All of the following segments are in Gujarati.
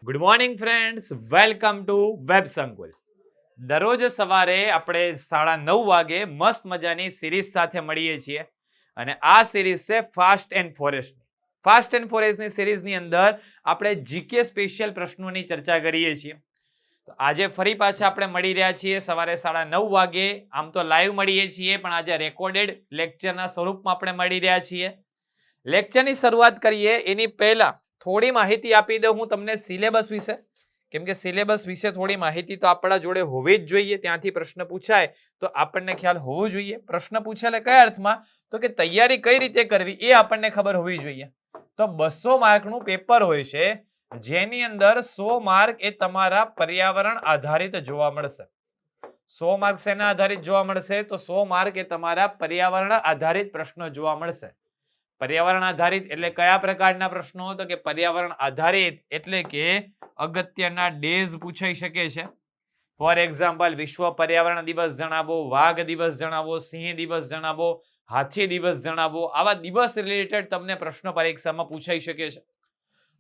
Good morning friends, welcome to web સંકુલ. દરરોજ સવારે આપણે 9:30 વાગે મસ્ત મજાની સિરીઝ સાથે મળીએ છીએ અને આ સિરીઝ છે fast and forest. Fast and ફોરેસ્ટની સિરીઝની અંદર આપણે જીકે સ્પેશિયલ પ્રશ્નોની ચર્ચા કરીએ છીએ. તો આજે ફરી પાછા આપણે મળી રહ્યા છીએ સવારે 9:30 વાગે. આમ તો લાઈવ મળીએ છીએ પણ આજે રેકોર્ડેડ લેક્ચરના સ્વરૂપમાં આપણે મળી રહ્યા છીએ. લેક્ચરની શરૂઆત કરીએ એની પહેલા થોડી માહિતી આપી દઉં હું તમને સિલેબસ વિશે, કેમ કે સિલેબસ વિશે થોડી માહિતી તો આપણા જોડે હોવી જ જોઈએ. ત્યાંથી પ્રશ્ન પૂછાય તો આપણને ખ્યાલ હોવો જોઈએ. પ્રશ્ન પૂછેલા કયા અર્થમાં? તો કે તૈયારી કઈ રીતે કરવી એ આપણને ખબર હોવી જોઈએ. તો 200 માર્કનું પેપર હોય છે, જેની અંદર 100 માર્ક એ તમારા પર્યાવરણ આધારિત જોવા મળશે. 100 માર્ક શેના આધારિત જોવા મળશે? તો 100 માર્ક એ તમારા પર્યાવરણ આધારિત પ્રશ્નો જોવા મળશે. પર્યાવરણ આધારિત એટલે કયા પ્રકારના પ્રશ્નો? તો કે પર્યાવરણ આધારિત એટલે કે અગત્યના ડેઝ પૂછાઈ શકે છે. ફોર એક્ઝામ્પલ, વિશ્વ પર્યાવરણ દિવસ જણાવો, વાઘ દિવસ જણાવો, સિંહ દિવસ જણાવો, હાથી દિવસ જણાવો. આવા દિવસ રિલેટેડ તમને પ્રશ્ન પરીક્ષામાં પૂછાઈ શકે છે.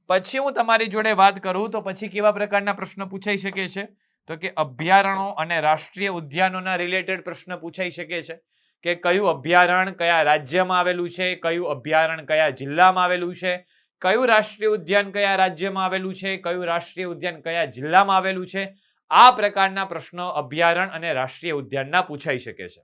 પછી હું તમારી જોડે વાત કરું તો પછી કેવા પ્રકારના પ્રશ્ન પૂછાઈ શકે છે? તો કે અભયારણ્યો અને રાષ્ટ્રીય ઉદ્યાનોના રિલેટેડ પ્રશ્ન પૂછાઈ શકે છે કે કયું અભયારણ્ય કયા રાજ્યમાં આવેલું છે, કયું અભયારણ્ય કયા જિલ્લામાં આવેલું છે, કયું રાષ્ટ્રીય ઉદ્યાન કયા રાજ્યમાં આવેલું છે, કયું રાષ્ટ્રીય ઉદ્યાન કયા જિલ્લામાં આવેલું છે. આ પ્રકારના પ્રશ્નો અભયારણ્ય અને રાષ્ટ્રીય ઉદ્યાનના પૂછાઈ શકે છે.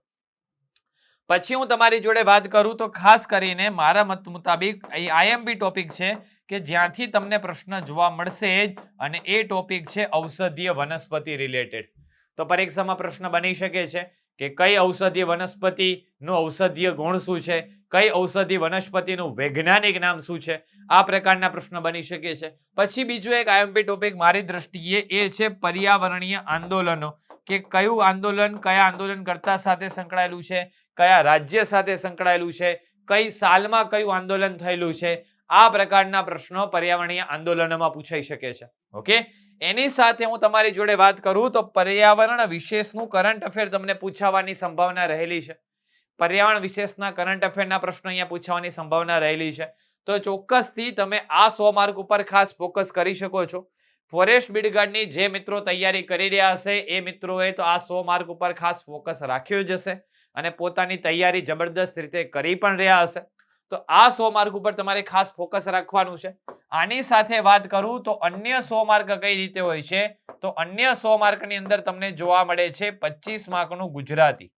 પછી હું તમારી જોડે વાત કરું તો ખાસ કરીને મારા મત મુતાબિક આઈએમપી ટોપિક છે કે જ્યાંથી તમને પ્રશ્ન જોવા મળશે જ, અને એ ટોપિક છે ઔષધીય વનસ્પતિ રિલેટેડ. તો પરીક્ષામાં પ્રશ્ન બની શકે છે કે કઈ ઔષધીય વનસ્પતિનું ઔષધીય ગુણ શું છે, કઈ ઔષધીય વનસ્પતિનું વૈજ્ઞાનિક નામ શું છે. આ પ્રકારના પ્રશ્ન બની શકે છે. પછી બીજો એક આઈએમપી ટોપિક મારી દ્રષ્ટિએ એ છે પર્યાવરણીય આંદોલનો, કે કયું આંદોલન કયા આંદોલન કરતા સાથે સંકળાયેલું છે, કયા રાજ્ય સાથે સંકળાયેલું છે, કઈ સાલમાં કયું આંદોલન થયેલું છે. આ પ્રકારના પ્રશ્નો પર્યાવરણીય આંદોલનોમાં પૂછાઈ શકે છે. ઓકે, એની સાથે હું તમારી જોડે વાત કરું તો પર્યાવરણ વિશેષનું કરંટ અફેર તમને પૂછાવાની સંભાવના રહેલી છે. પર્યાવરણ વિશેષના કરંટ અફેરના પ્રશ્નો અહીંયા પૂછવાની સંભાવના રહેલી છે. તો ચોક્કસથી તમે આ 100 માર્ક ઉપર ખાસ ફોકસ કરી શકો છો. ફોરેસ્ટ બીડગાર્ડની જે મિત્રો તૈયારી કરી રહ્યા હશે એ મિત્રોએ તો આ 100 માર્ક ઉપર ખાસ ફોકસ રાખ્યો જ હશે અને પોતાની તૈયારી જબરદસ્ત રીતે કરી પણ રહ્યા હશે. તો આ 100 માર્ક ઉપર તમારે ખાસ ફોકસ રાખવાનું છે. આની સાથે વાત કરું તો અન્ય 100 માર્ક કઈ રીતે હોય છે? તો અન્ય 100 માર્કની અંદર તમને જોવા મળે છે 25 માર્કનું ગુજરાતી.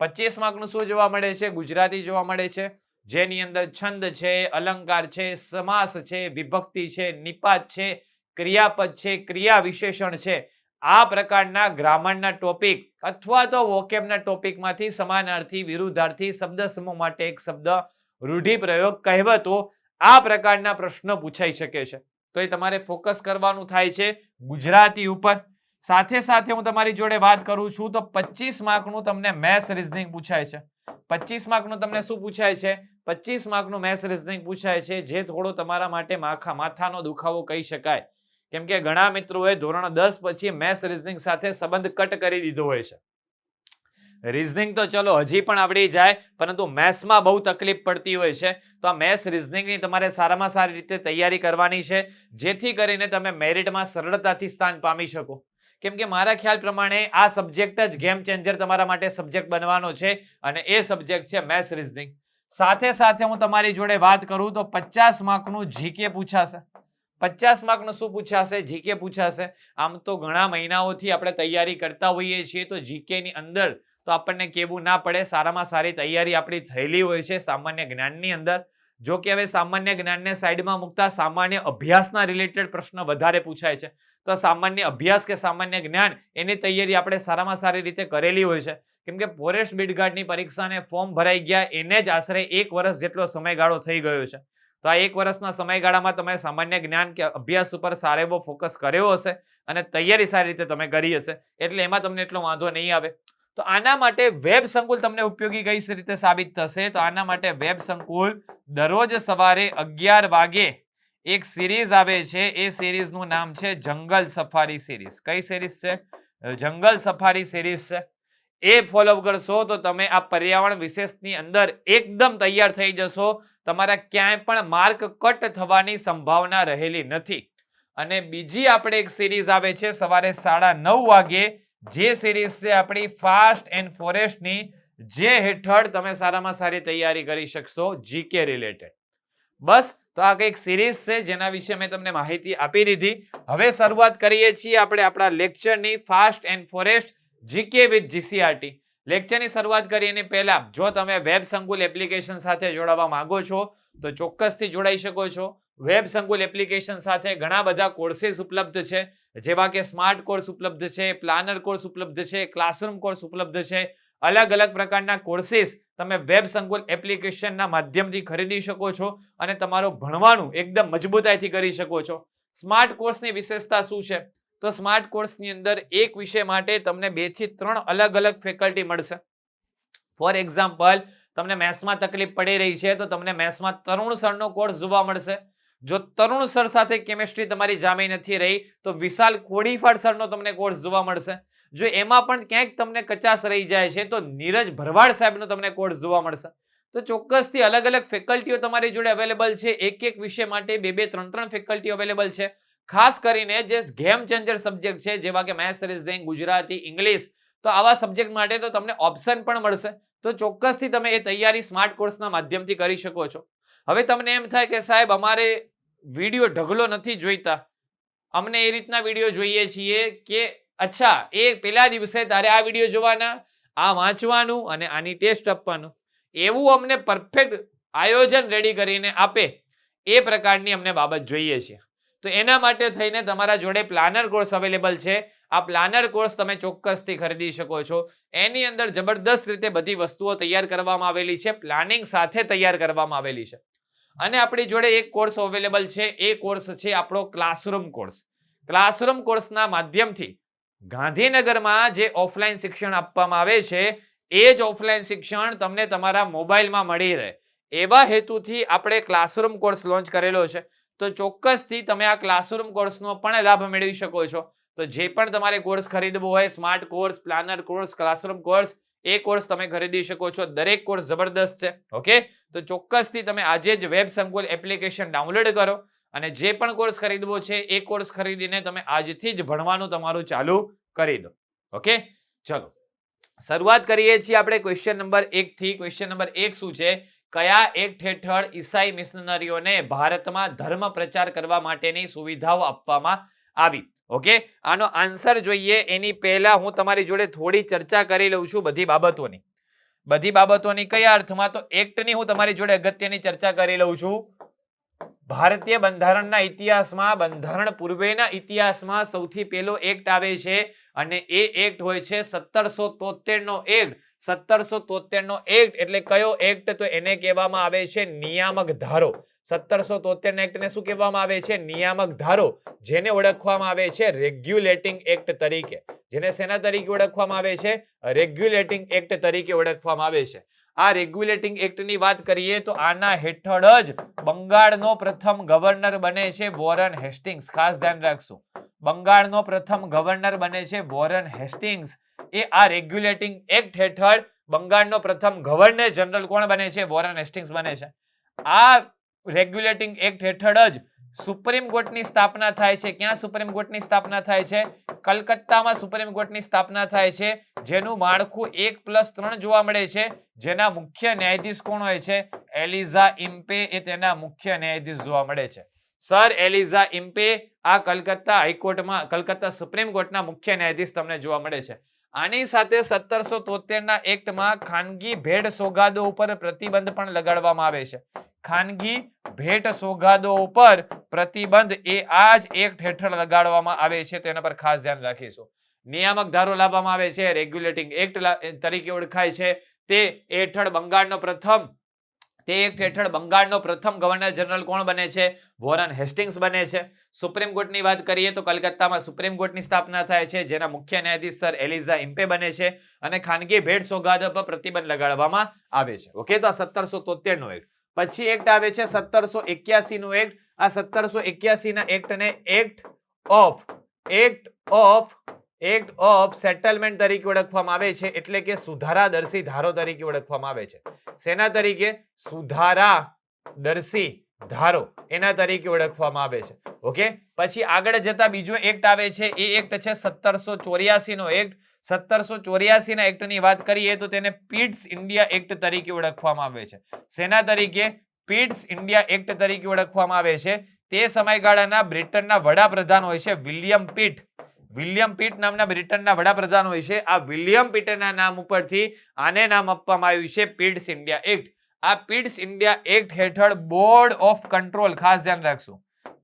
25 માર્કનું શું જોવા મળે છે? ગુજરાતી જોવા મળે છે, જેની અંદર છંદ છે, અલંકાર છે, સમાસ છે, વિભક્તિ છે, નિપાત છે, ક્રિયાપદ છે, ક્રિયા વિશેષણ છે. આ પ્રકારના ગ્રામરના ટોપિક અથવા તો વોકેબના ટોપિકમાંથી સમાનાર્થી, વિરુદ્ધાર્થી, શબ્દ સમૂહ માટે એક શબ્દ, રૂઢિપ્રયોગ, કહેવતો, આ પ્રકારના પ્રશ્નો પૂછાઈ શકે છે. તો એ તમારે ફોકસ કરવાનું થાય છે ગુજરાતી ઉપર. સાથે સાથે હું તમારી જોડે વાત કરું છું તો 25 માર્કનું તમને મેથ્સ રીઝનિંગ પૂછાય છે. 25 માર્કનું તમને શું પૂછાય છે? 25 માર્કનું મેથ્સ રીઝનિંગ પૂછાય છે, જે થોડો તમારા માટે માથાનો દુખાવો કહી શકાય. કેમ કે ઘણા મિત્રોએ ધોરણ 10 પછી મેથ્સ રીઝનિંગ સાથે સંબંધ કટ કરી દીધો હોય છે. રીઝનિંગ તો ચલો હજી પણ આવડી જાય, પરંતુ મેથ્સમાં બહુ તકલીફ પડતી હોય છે. તો આ મેથ્સ રીઝનિંગની તમારે સારામાં સારી રીતે તૈયારી કરવાની છે, જેથી કરીને તમે મેરિટમાં સરળતાથી સ્થાન પામી શકો. કેમ કે મારા ખ્યાલ પ્રમાણે આ સબ્જેક્ટ જ ગેમ ચેન્જર તમારા માટે સબ્જેક્ટ બનવાનો છે, અને એ સબ્જેક્ટ છે મેથ્સ રીઝનિંગ. સાથે સાથે હું તમારી જોડે વાત કરું તો 50 માર્કનું જીકે પૂછાશે. 50 માર્કનું શું પૂછાશે? જીકે પૂછાશે. આમ તો ઘણા મહિનાઓથી આપણે તૈયારી કરતા હોઈએ છીએ, તો જીકે ની અંદર તો આપણને કેવું ના પડે, સારામાં સારી તૈયારી આપણી થયેલી હોય છે સામાન્ય જ્ઞાનની અંદર. જો કે હવે સામાન્ય જ્ઞાનને સાઈડમાં મૂકતા સામાન્ય અભ્યાસના રિલેટેડ પ્રશ્ન વધારે પૂછાય છે. તો સામાન્ય અભ્યાસ કે સામાન્ય જ્ઞાન એની તૈયારી આપણે સારામાં સારી રીતે કરેલી હોય છે. કેમ કે ફોરેસ્ટ બીડગાર્ડની પરીક્ષાને ફોર્મ ભરાઈ ગયા એને જ આશરે 1 વર્ષ જેટલો સમયગાળો થઈ ગયો છે. તો આ 1 વર્ષના સમયગાળામાં તમે સામાન્ય જ્ઞાન કે અભ્યાસ ઉપર સારો એવો ફોકસ કર્યો હશે અને તૈયારી સારી રીતે તમે કરી હશે, એટલે એમાં તમને એટલો વાંધો નહીં આવે. તો આના માટે વેબ સંકુલ તમને ઉપયોગી કઈ રીતે સાબિત થશે? તો આના માટે વેબ સંકુલ દરરોજ સવારે 11 વાગે એક સિરીઝ આવે છે. એ સિરીઝનું નામ છે જંગલ સફારી સિરીઝ. કઈ સિરીઝ છે? જંગલ સફારી સિરીઝ છે. એ ફોલો કરશો તો તમે આ પર્યાવરણ વિશેષની અંદર એકદમ તૈયાર થઈ જશો. તમારા ક્યાંય પણ માર્ક કટ થવાની સંભાવના રહેલી નથી. અને બીજી આપણે એક સિરીઝ આવે છે સવારે 9:30 વાગે, જે સિરીઝ છે આપણી ફાસ્ટ એન્ડ ફોરેસ્ટની, જે હેઠળ તમે સારામાં સારી તૈયારી કરી શકશો જીકે રિલેટેડ. બસ, તો આ કંઈક સિરીઝ છે જેના વિશે મેં તમને માહિતી આપી દીધી. હવે શરૂઆત કરીએ છીએ આપણે આપણા લેક્ચરની fast and forest GK with GCERT. લેક્ચરની શરૂઆત કરીએ પહેલા જો તમે વેબ સંકુલ એપ્લિકેશન સાથે જોડાવા માંગો છો તો ચોક્કસથી જોડાઈ શકો છો. વેબ સંકુલ એપ્લિકેશન સાથે ઘણા બધા કોર્सेस ઉપલબ્ધ છે, જેવા કે સ્માર્ટ કોર્સ ઉપલબ્ધ છે, પ્લાનર કોર્સ ઉપલબ્ધ છે, ક્લાસરૂમ કોર્સ ઉપલબ્ધ છે. અલગ અલગ પ્રકારના કોર્सेस તમે વેબ સંકુલ એપ્લિકેશનના માધ્યમથી ખરીદી શકો છો અને તમારું ભણવાનું એકદમ મજબૂતાઈથી કરી શકો છો. સ્માર્ટ કોર્સની વિશેષતા શું છે? તો સ્માર્ટ કોર્સની અંદર એક વિષય માટે તમને 2 થી 3 અલગ અલગ ફેકલ્ટી મળશે. ફોર એક્ઝામ્પલ, તમને મેથ્સમાં તકલીફ પડી રહી છે તો તમને મેથ્સમાં તરુણ સરનો કોર્સ જોવા મળશે. જો તરુણ સર સાથે કેમિસ્ટ્રી તમારી જામી નથી રહી તો વિશાલ ખોડીફાડ સરનો તમને કોર્સ જોવા મળશે. જો એમાં પણ ક્યાંક તમને કચાશ રહી જાય છે તો નીરજ ભરવાડ સાહેબનો તમને કોર્સ જોવા મળશે. તો ચોક્કસથી અલગ અલગ ફેકલ્ટીઓ તમારી જોડે અવેલેબલ છે. એક એક વિષય માટે 2-2, 3-3 ફેકલ્ટી અવેલેબલ છે. ખાસ કરીને જે ગેમ ચેન્જર સબ્જેક્ટ છે જેવા કે મેથ્સ, રીઝનિંગ, ગુજરાતી, ઇંગ્લિશ, તો આવા સબ્જેક્ટ માટે તો તમને ઓપ્શન પણ મળશે. તો ચોક્કસથી તમે એ તૈયારી સ્માર્ટ કોર્સના માધ્યમથી કરી શકો છો. હવે તમને એમ થાય કે સાહેબ અમારે વિડીયો ઢગલો નથી જોઈતા, અમને એ રીતના વિડીયો જોઈએ છીએ કે અચ્છા એ પેલા દિવસે તારે આ વિડીયો જોવાના, આ વાંચવાનું અને આની ટેસ્ટ આપવાનું, એવું અમને પરફેક્ટ આયોજન રેડી કરીને આપે એ પ્રકારની અમને બાબત જોઈએ છે. તો એના માટે થઈને તમારા જોડે પ્લાનર કોર્સ અવેલેબલ છે. આ પ્લાનર કોર્સ તમે ચોક્કસથી ખરીદી શકો છો. એની અંદર જબરદસ્ત રીતે બધી વસ્તુઓ તૈયાર કરવામાં આવેલી છે, પ્લાનિંગ સાથે તૈયાર કરવામાં આવેલી છે. અને આપણી જોડે એક કોર્સ અવેલેબલ છે, એ કોર્સ છે આપણો ક્લાસરૂમ કોર્સ. ક્લાસરૂમ કોર્સના માધ્યમથી ગાંધીનગરમાં જે ઓફલાઈન શિક્ષણ આપવામાં આવે છે એ જ ઓફલાઈન શિક્ષણ તમને તમારા મોબાઈલમાં મળી રહે એવા હેતુથી આપણે ક્લાસરૂમ કોર્સ લોન્ચ કરેલો છે. તો ચોક્કસથી તમે આ ક્લાસરૂમ કોર્સનો પણ લાભ મેળવી શકો છો. તો જે પણ તમારે કોર્સ ખરીદવો હોય, smart course, planner course, classroom course, એ કોર્સ તમે ખરીદી શકો છો. દરેક કોર્સ જબરદસ્ત છે. ઓકે, તો ચોક્કસથી તમે આજે જ વેબ સંકુલ એપ્લિકેશન ડાઉનલોડ કરો અને જે પણ કોર્સ ખરીદવો છે એ કોર્સ ખરીદીને તમે આજથી જ ભણવાનું તમારું ચાલુ કરી દો. ઓકે, ચલો શરૂઆત કરીએ છીએ આપણે ક્વેશ્ચન નંબર 1 થી. ક્વેશ્ચન નંબર 1 શું છે? કયા એક્ટ હેઠળ ઈસાઈ મિશનરીઓને ભારતમાં ધર્મ પ્રચાર કરવા માટેની સુવિધાઓ આપવામાં આવી? ઓકે, આનો આન્સર જોઈએ એની પહેલા હું તમારી જોડે થોડી ચર્ચા કરી લઉં છું બધી બાબતોની. કયા અર્થમાં? તો એક્ટની હું તમારી જોડે અગત્યની ચર્ચા કરી લઉં છું. ભારતીય બંધારણના ઇતિહાસમાં, બંધારણ પૂર્વેના ઇતિહાસમાં સૌથી પહેલો એક્ટ આવે છે અને એ એક્ટ હોય છે 1773 નો એક્ટ. 1773 નો એક્ટ એટલે કયો એક્ટ? તો એને કહેવામાં આવે છે નિયામક ધારો. 1773 ના એક્ટને શું કહેવામાં આવે છે? નિયામક ધારો, જેને ઓળખવામાં આવે છે રેગ્યુલેટિંગ એક્ટ તરીકે. જેને શેના તરીકે ઓળખવામાં આવે છે? રેગ્યુલેટિંગ એક્ટ તરીકે ઓળખવામાં આવે છે. આ રેગ્યુલેટિંગ એક્ટની વાત કરીએ તો આના હેઠળ જ બંગાળનો પ્રથમ ગવર્નર બને છે વોરન હેસ્ટિંગ્સ. ખાસ ધ્યાન રાખશું, બંગાળનો પ્રથમ ગવર્નર બને છે વોરન હેસ્ટિંગ્સ. એ આ રેગ્યુલેટિંગ એક્ટ હેઠળ બંગાળનો પ્રથમ ગવર્નર જનરલ કોણ બને છે? વોરન હેસ્ટિંગ્સ બને છે. આ રેગ્યુલેટિંગ એક્ટ હેઠળ જ સુપ્રીમ કોર્ટની સ્થાપના થાય છે. ક્યાં સુપ્રીમ કોર્ટની સ્થાપના થાય છે? કલકત્તામાં સુપ્રીમ કોર્ટની સ્થાપના થાય છે, જેનું માળખું 1+3 જોવા મળે છે. જેના મુખ્ય ન્યાયાધીશ કોણ હોય છે? એલિઝા ઇમ્પે એ તેના મુખ્ય ન્યાયાધીશ જોવા મળે છે. સર એલિઝા ઇમ્પે આ કલકત્તા હાઈકોર્ટમાં, કલકત્તા સુપ્રીમ કોર્ટના મુખ્ય ન્યાયાધીશ તમને જોવા મળે છે. આની સાથે 1773 ના એક્ટમાં ખાનગી ભેટ સોગાદો ઉપર પ્રતિબંધ પણ લગાડવામાં આવે છે. ખાનગી ભેટ સોગાદો ઉપર પ્રતિબંધ એ આ જ એક્ટ હેઠળ લગાડવામાં આવે છે. તો એના પર ખાસ ધ્યાન રાખીશું. નિયામક ધારો લાવવામાં આવે છે, રેગ્યુલેટિંગ એક્ટ તરીકે ઓળખાય છે. તે હેઠળ બંગાળનો પ્રથમ ગવર્નર જનરલ કોણ બને છે? વોરન હેસ્ટિંગ્સ બને છે. સુપ્રીમ કોર્ટની વાત કરીએ તો કલકત્તામાં સુપ્રીમ કોર્ટની સ્થાપના થાય છે, જેના મુખ્ય ન્યાયાધીશ સર એલિઝા ઇમ્પે બને છે અને ખાનગી ભેટ સોગાદો પર પ્રતિબંધ લગાડવામાં આવે છે. ઓકે, તો આ 1773 નો એક્ટ. પછી એક્ટ આવે છે 1781 નો એક્ટ. આ 1781 ના એક્ટને એક્ટ ઓફ સેટલમેન્ટ તરીકે ઓળખવામાં આવે છે, એટલે કે સુધારાદર્શી ધારો તરીકે ઓળખવામાં આવે છે. શેના તરીકે? સુધારાદર્શી ધારો એના તરીકે ઓળખવામાં આવે છે. ઓકે, પછી આગળ જતા બીજો એક્ટ આવે છે, એ એક્ટ છે 1784 નો એક્ટ. 1784 ના એક્ટની વાત કરીએ તો તેને પીટ્સ ઇન્ડિયા એક્ટ તરીકે ઓળખવામાં આવે છે. શેના તરીકે? પીટ્સ ઇન્ડિયા એક્ટ તરીકે ઓળખવામાં આવે છે. તે સમયગાળાના બ્રિટનના વડાપ્રધાન હોય છે વિલિયમ પીટ. વિલિયમ પીટ નામના બ્રિટનના વડાપ્રધાન હોય છે. આ વિલિયમ પીટના નામ ઉપરથી આને નામ આપવામાં આવ્યું છે પીટ્સ ઇન્ડિયા એક્ટ. આ પીટ્સ ઇન્ડિયા એક્ટ હેઠળ બોર્ડ ઓફ કંટ્રોલ, ખાસ ધ્યાન રાખશું,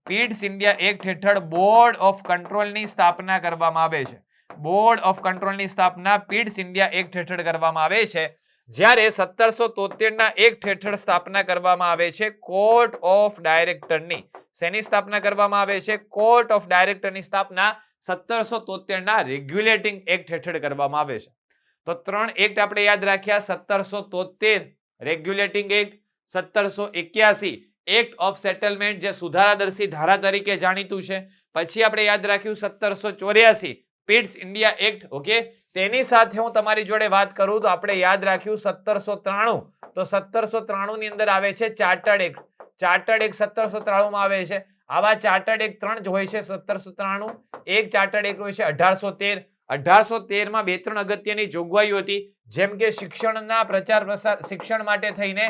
પીટ્સ ઇન્ડિયા એક્ટ હેઠળ બોર્ડ ઓફ કંટ્રોલની સ્થાપના કરવામાં આવે છે. બોર્ડ ઓફ કંટ્રોલની સ્થાપના પીટ્સ ઇન્ડિયા એક્ટ હેઠળ કરવામાં આવે છે. જ્યારે 1773 ના એક્ટ હેઠળ સ્થાપના કરવામાં આવે છે કોર્ટ ઓફ ડાયરેક્ટરની. શેની સ્થાપના કરવામાં આવે છે? કોર્ટ ઓફ ડાયરેક્ટરની સ્થાપના 1773 ના રેગ્યુલેટિંગ એક્ટ હેઠળ કરવામાં આવે છે. તો 3 એક્ટ આપણે યાદ રાખ્યા. 1773 regulating act, 1781 act of settlement જે સુધારાદર્શી ધારા તરીકે જાણીતું છે. પછી આપણે યાદ રાખ્યું 1784 પીટ્સ ઇન્ડિયા એક્ટ. ઓકે, તેની સાથે હું તમારી જોડે વાત કરું તો આપણે યાદ રાખ્યું 1793. તો 1793 ની અંદર આવે છે ચાર્ટર્ડ એક્ટ. ચાર્ટર્ડ એક્ટ 1793 માં આવે છે. આવા ચાર્ટર્ડ એક્ટ 3 જ હોય છે 1793. એક ચાર્ટર્ડ એક્ટ હોય છે 1813. 1813 માં 2-3 અગત્યની જોગવાઈઓ હતી, જેમ કે શિક્ષણના પ્રચાર પ્રસાર, શિક્ષણ માટે થઈને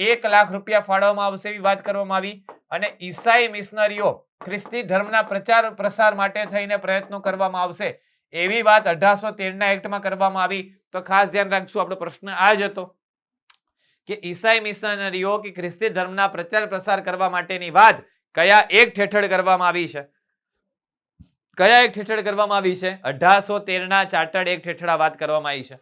1 લાખ રૂપિયા ફાળવવામાં આવશે એવી વાત કરવામાં આવી. અને ઈસાઈ મિશનરીઓ ખ્રિસ્તી ધર્મના પ્રચાર પ્રસાર માટે થઈને પ્રયત્નો કરવામાં આવશે એવી વાત 1813 ના એક્ટમાં કરવામાં આવી. તો ખાસ ધ્યાન રાખશું, આપણો પ્રશ્ન આ જ હતો કે ઈસાઈ મિશનરીઓ કે ખ્રિસ્તી ધર્મના પ્રચાર પ્રસાર કરવા માટેની વાત કયા એક્ટ હેઠળ કરવામાં આવી છે? કયા એક્ટ હેઠળ કરવામાં આવી છે? 1813 ના ચાર્ટર્ડ એક્ટ હેઠળ આ વાત કરવામાં આવી છે.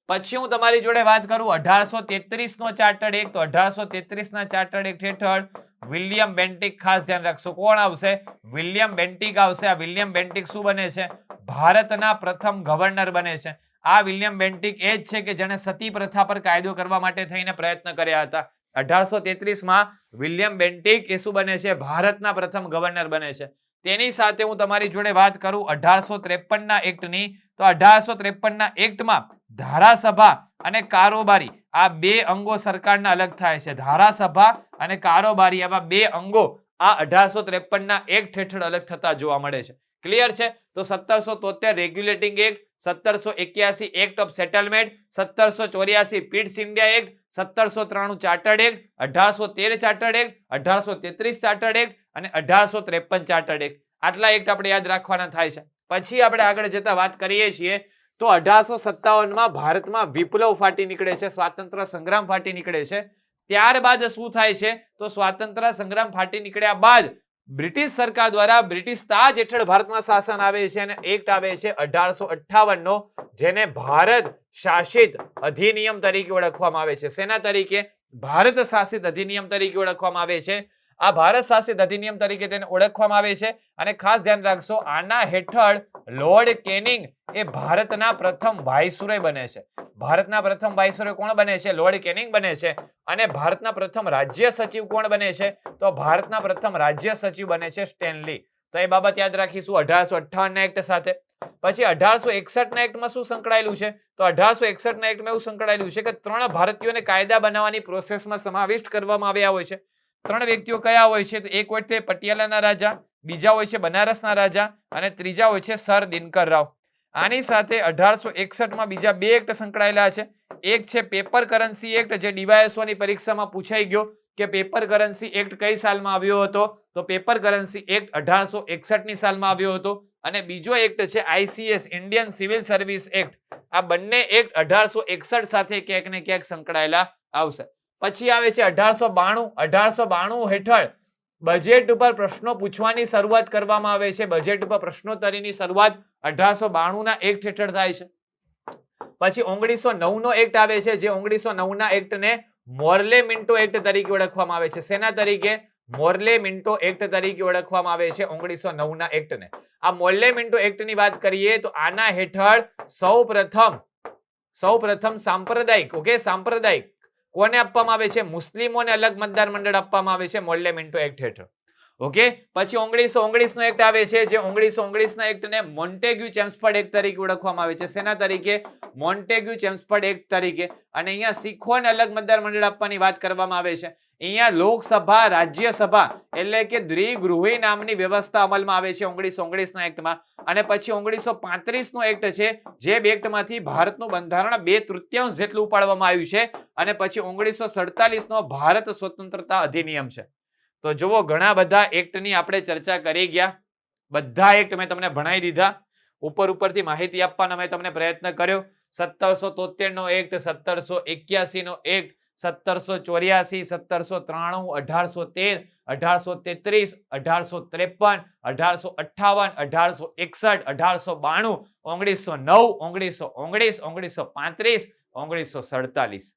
પછી હું તમારી જોડે વાત કરું 1833 નો ચાર્ટર્ડ એક્ટ. તો 1833 ના ચાર્ટર્ડ એક્ટ હેઠળ વિલિયમ બેન્ટિક, ખાસ ધ્યાન રાખશો, કોણ આવશે? વિલિયમ બેન્ટિક આવશે. આ વિલિયમ બેન્ટિક શું બને છે? ભારતના પ્રથમ ગવર્નર બને છે. આ વિલિયમ બેન્ટિક એ જ છે કે જેણે સતી પ્રથા પર કાયદો કરવા માટે થઈને પ્રયત્ન કર્યા હતા. 1833 માં વિલિયમ બેન્ટિક એ શું બને છે? ભારતના પ્રથમ ગવર્નર બને છે. તેની સાથે હું તમારી જોડે વાત કરું 1853 ના એક્ટની. તો 1853 ના એક્ટમાં ધારાસભા અને કારોબારી આ બે અંગો સરકારના અલગ થાય છે. ધારાસભા અને કારોબારી આવા બે અંગો આ 1853 ના એક્ટ હેઠળ અલગ થતા જોવા મળે છે. ક્લિયર છે? તો 1773 regulating act, 1781 act of settlement, 1784 pits India act, 1793 chartered act, 1813 chartered act, 1833 chartered act અને 1853 ચાર્ટર્ડ એક્ટ. આટલા એક્ટ આપણે યાદ રાખવાના થાય છે. પછી આપણે આગળ જતા વાત કરીએ છીએ તો 1857 માં ભારતમાં વિપ્લવ ફાટી નીકળે છે, સ્વાતંત્ર્ય સંગ્રામ ફાટી નીકળે છે. ત્યારબાદ શું થાય છે? તો સ્વાતંત્ર્ય સંગ્રામ ફાટી નીકળ્યા બાદ બ્રિટિશ સરકાર દ્વારા બ્રિટિશ તાજ હેઠળ ભારતમાં શાસન આવે છે અને એક્ટ આવે છે 1858 નો, જેને ભારત શાસિત અધિનિયમ તરીકે ઓળખવામાં આવે છે. શેના તરીકે? ભારત શાસિત અધિનિયમ તરીકે ઓળખવામાં આવે છે. આ ભારત શાસિત અધિનિયમ તરીકે તેને ઓળખવામાં આવે છે. અને ખાસ ધ્યાન રાખશો, આના હેઠળ લોર્ડ કેનિંગ એ ભારતના પ્રથમ વાઇસરોય બને છે. ભારતના પ્રથમ વાઇસરોય કોણ બને છે? લોર્ડ કેનિંગ બને છે. અને ભારતના પ્રથમ રાજ્ય સચિવ કોણ બને છે? તો ભારતના પ્રથમ રાજ્ય સચિવ બને છે સ્ટેનલી. તો એ બાબત યાદ રાખીશું 1858 ના એક્ટ સાથે. પછી 1861 ના એક્ટમાં શું સંકળાયેલું છે? તો 1861 ના એક્ટમાં એવું સંકળાયેલું છે કે 3 ભારતીયોને કાયદા બનાવવાની પ્રોસેસમાં સમાવિષ્ટ કરવામાં આવ્યા હોય છે. 3 વ્યક્તિઓ કયા હોય છે? તો એક હોય છે પટિયાલાના રાજા, બીજા હોય છે બનારસના રાજા અને ત્રીજા હોય છે સર દિનકર રાવ. આની સાથે 1861 માં બીજા 2 એક્ટ સંકળાયેલા છે. એક છે પેપર કરન્સી એક્ટ, જે ડીવાયએસઓ ની પરીક્ષામાં પૂછાઈ ગયો કે પેપર કરન્સી એક્ટ કઈ સાલમાં આવ્યો હતો? તો પેપર કરન્સી એક્ટ 1861 ની સાલમાં આવ્યો હતો. અને બીજો એક્ટ છે ICS, Indian civil service act. આ બંને એક્ટ 1861 સાથે ક્યાંક ને ક્યાંક સંકળાયેલા આવશે. પછી આવે છે 1892. 1892 હેઠળ બજેટ ઉપર પ્રશ્નો પૂછવાની શરૂઆત કરવામાં આવે છે. બજેટ ઉપર પ્રશ્નોત્તરીની શરૂઆત 1892 ના એક્ટ હેઠળ થાય છે. પછી 1909 નો એક્ટ આવે છે, જે 1909 ના એક્ટને મોર્લે મિન્ટો એક્ટ તરીકે ઓળખવામાં આવે છે. શેના તરીકે? મોર્લે મિન્ટો એક્ટ તરીકે ઓળખવામાં આવે છે 1909 ના એક્ટને. આ મોર્લે મિન્ટો એક્ટની વાત કરીએ તો આના હેઠળ સૌપ્રથમ સાંપ્રદાયિક, ઓકે, સાંપ્રદાયિક કોને આપવામાં આવે છે? મુસ્લિમોને અલગ મતદાર મંડળ આપવામાં આવે છે મોર્લે મિન્ટો એક્ટ હેઠળ. ઓકે, પછી 1919 નો એક્ટ આવે છે, જે 1919 ના એક્ટને મોન્ટેગ્યુ ચેમ્સફર્ડ એક્ટ તરીકે ઓળખવામાં આવે છે. શેના તરીકે? મોન્ટેગ્યુ ચેમ્સફર્ડ એક્ટ તરીકે. અને અહીંયા શીખોને અલગ મતદાર મંડળ આપવાની વાત કરવામાં આવે છે. અહીંયા લોકસભા રાજ્યસભા એટલે કે દ્વિગૃહી નામની વ્યવસ્થા અમલમાં આવે છે 1919 ના એક્ટમાં. અને પછી 1935 નો એક્ટ છે, જે એક્ટમાંથી ભારતનું બંધારણ 2/3 જેટલું ઉપાડવામાં આવ્યું છે. અને પછી 1947 નો ભારત સ્વતંત્રતા અધિનિયમ છે. તો જુઓ, ઘણા બધા એક્ટની આપણે ચર્ચા કરી ગયા. બધા એક્ટ મેં તમને ભણાવી દીધા. ઉપરથી માહિતી આપવાનો મેં તમને પ્રયત્ન કર્યો. 1773 નો એક્ટ, 1781 નો એક્ટ, 1784, 1793, 1813, 1833, 1853, 1858, 1861, 1909, 1919, 1935, 1947.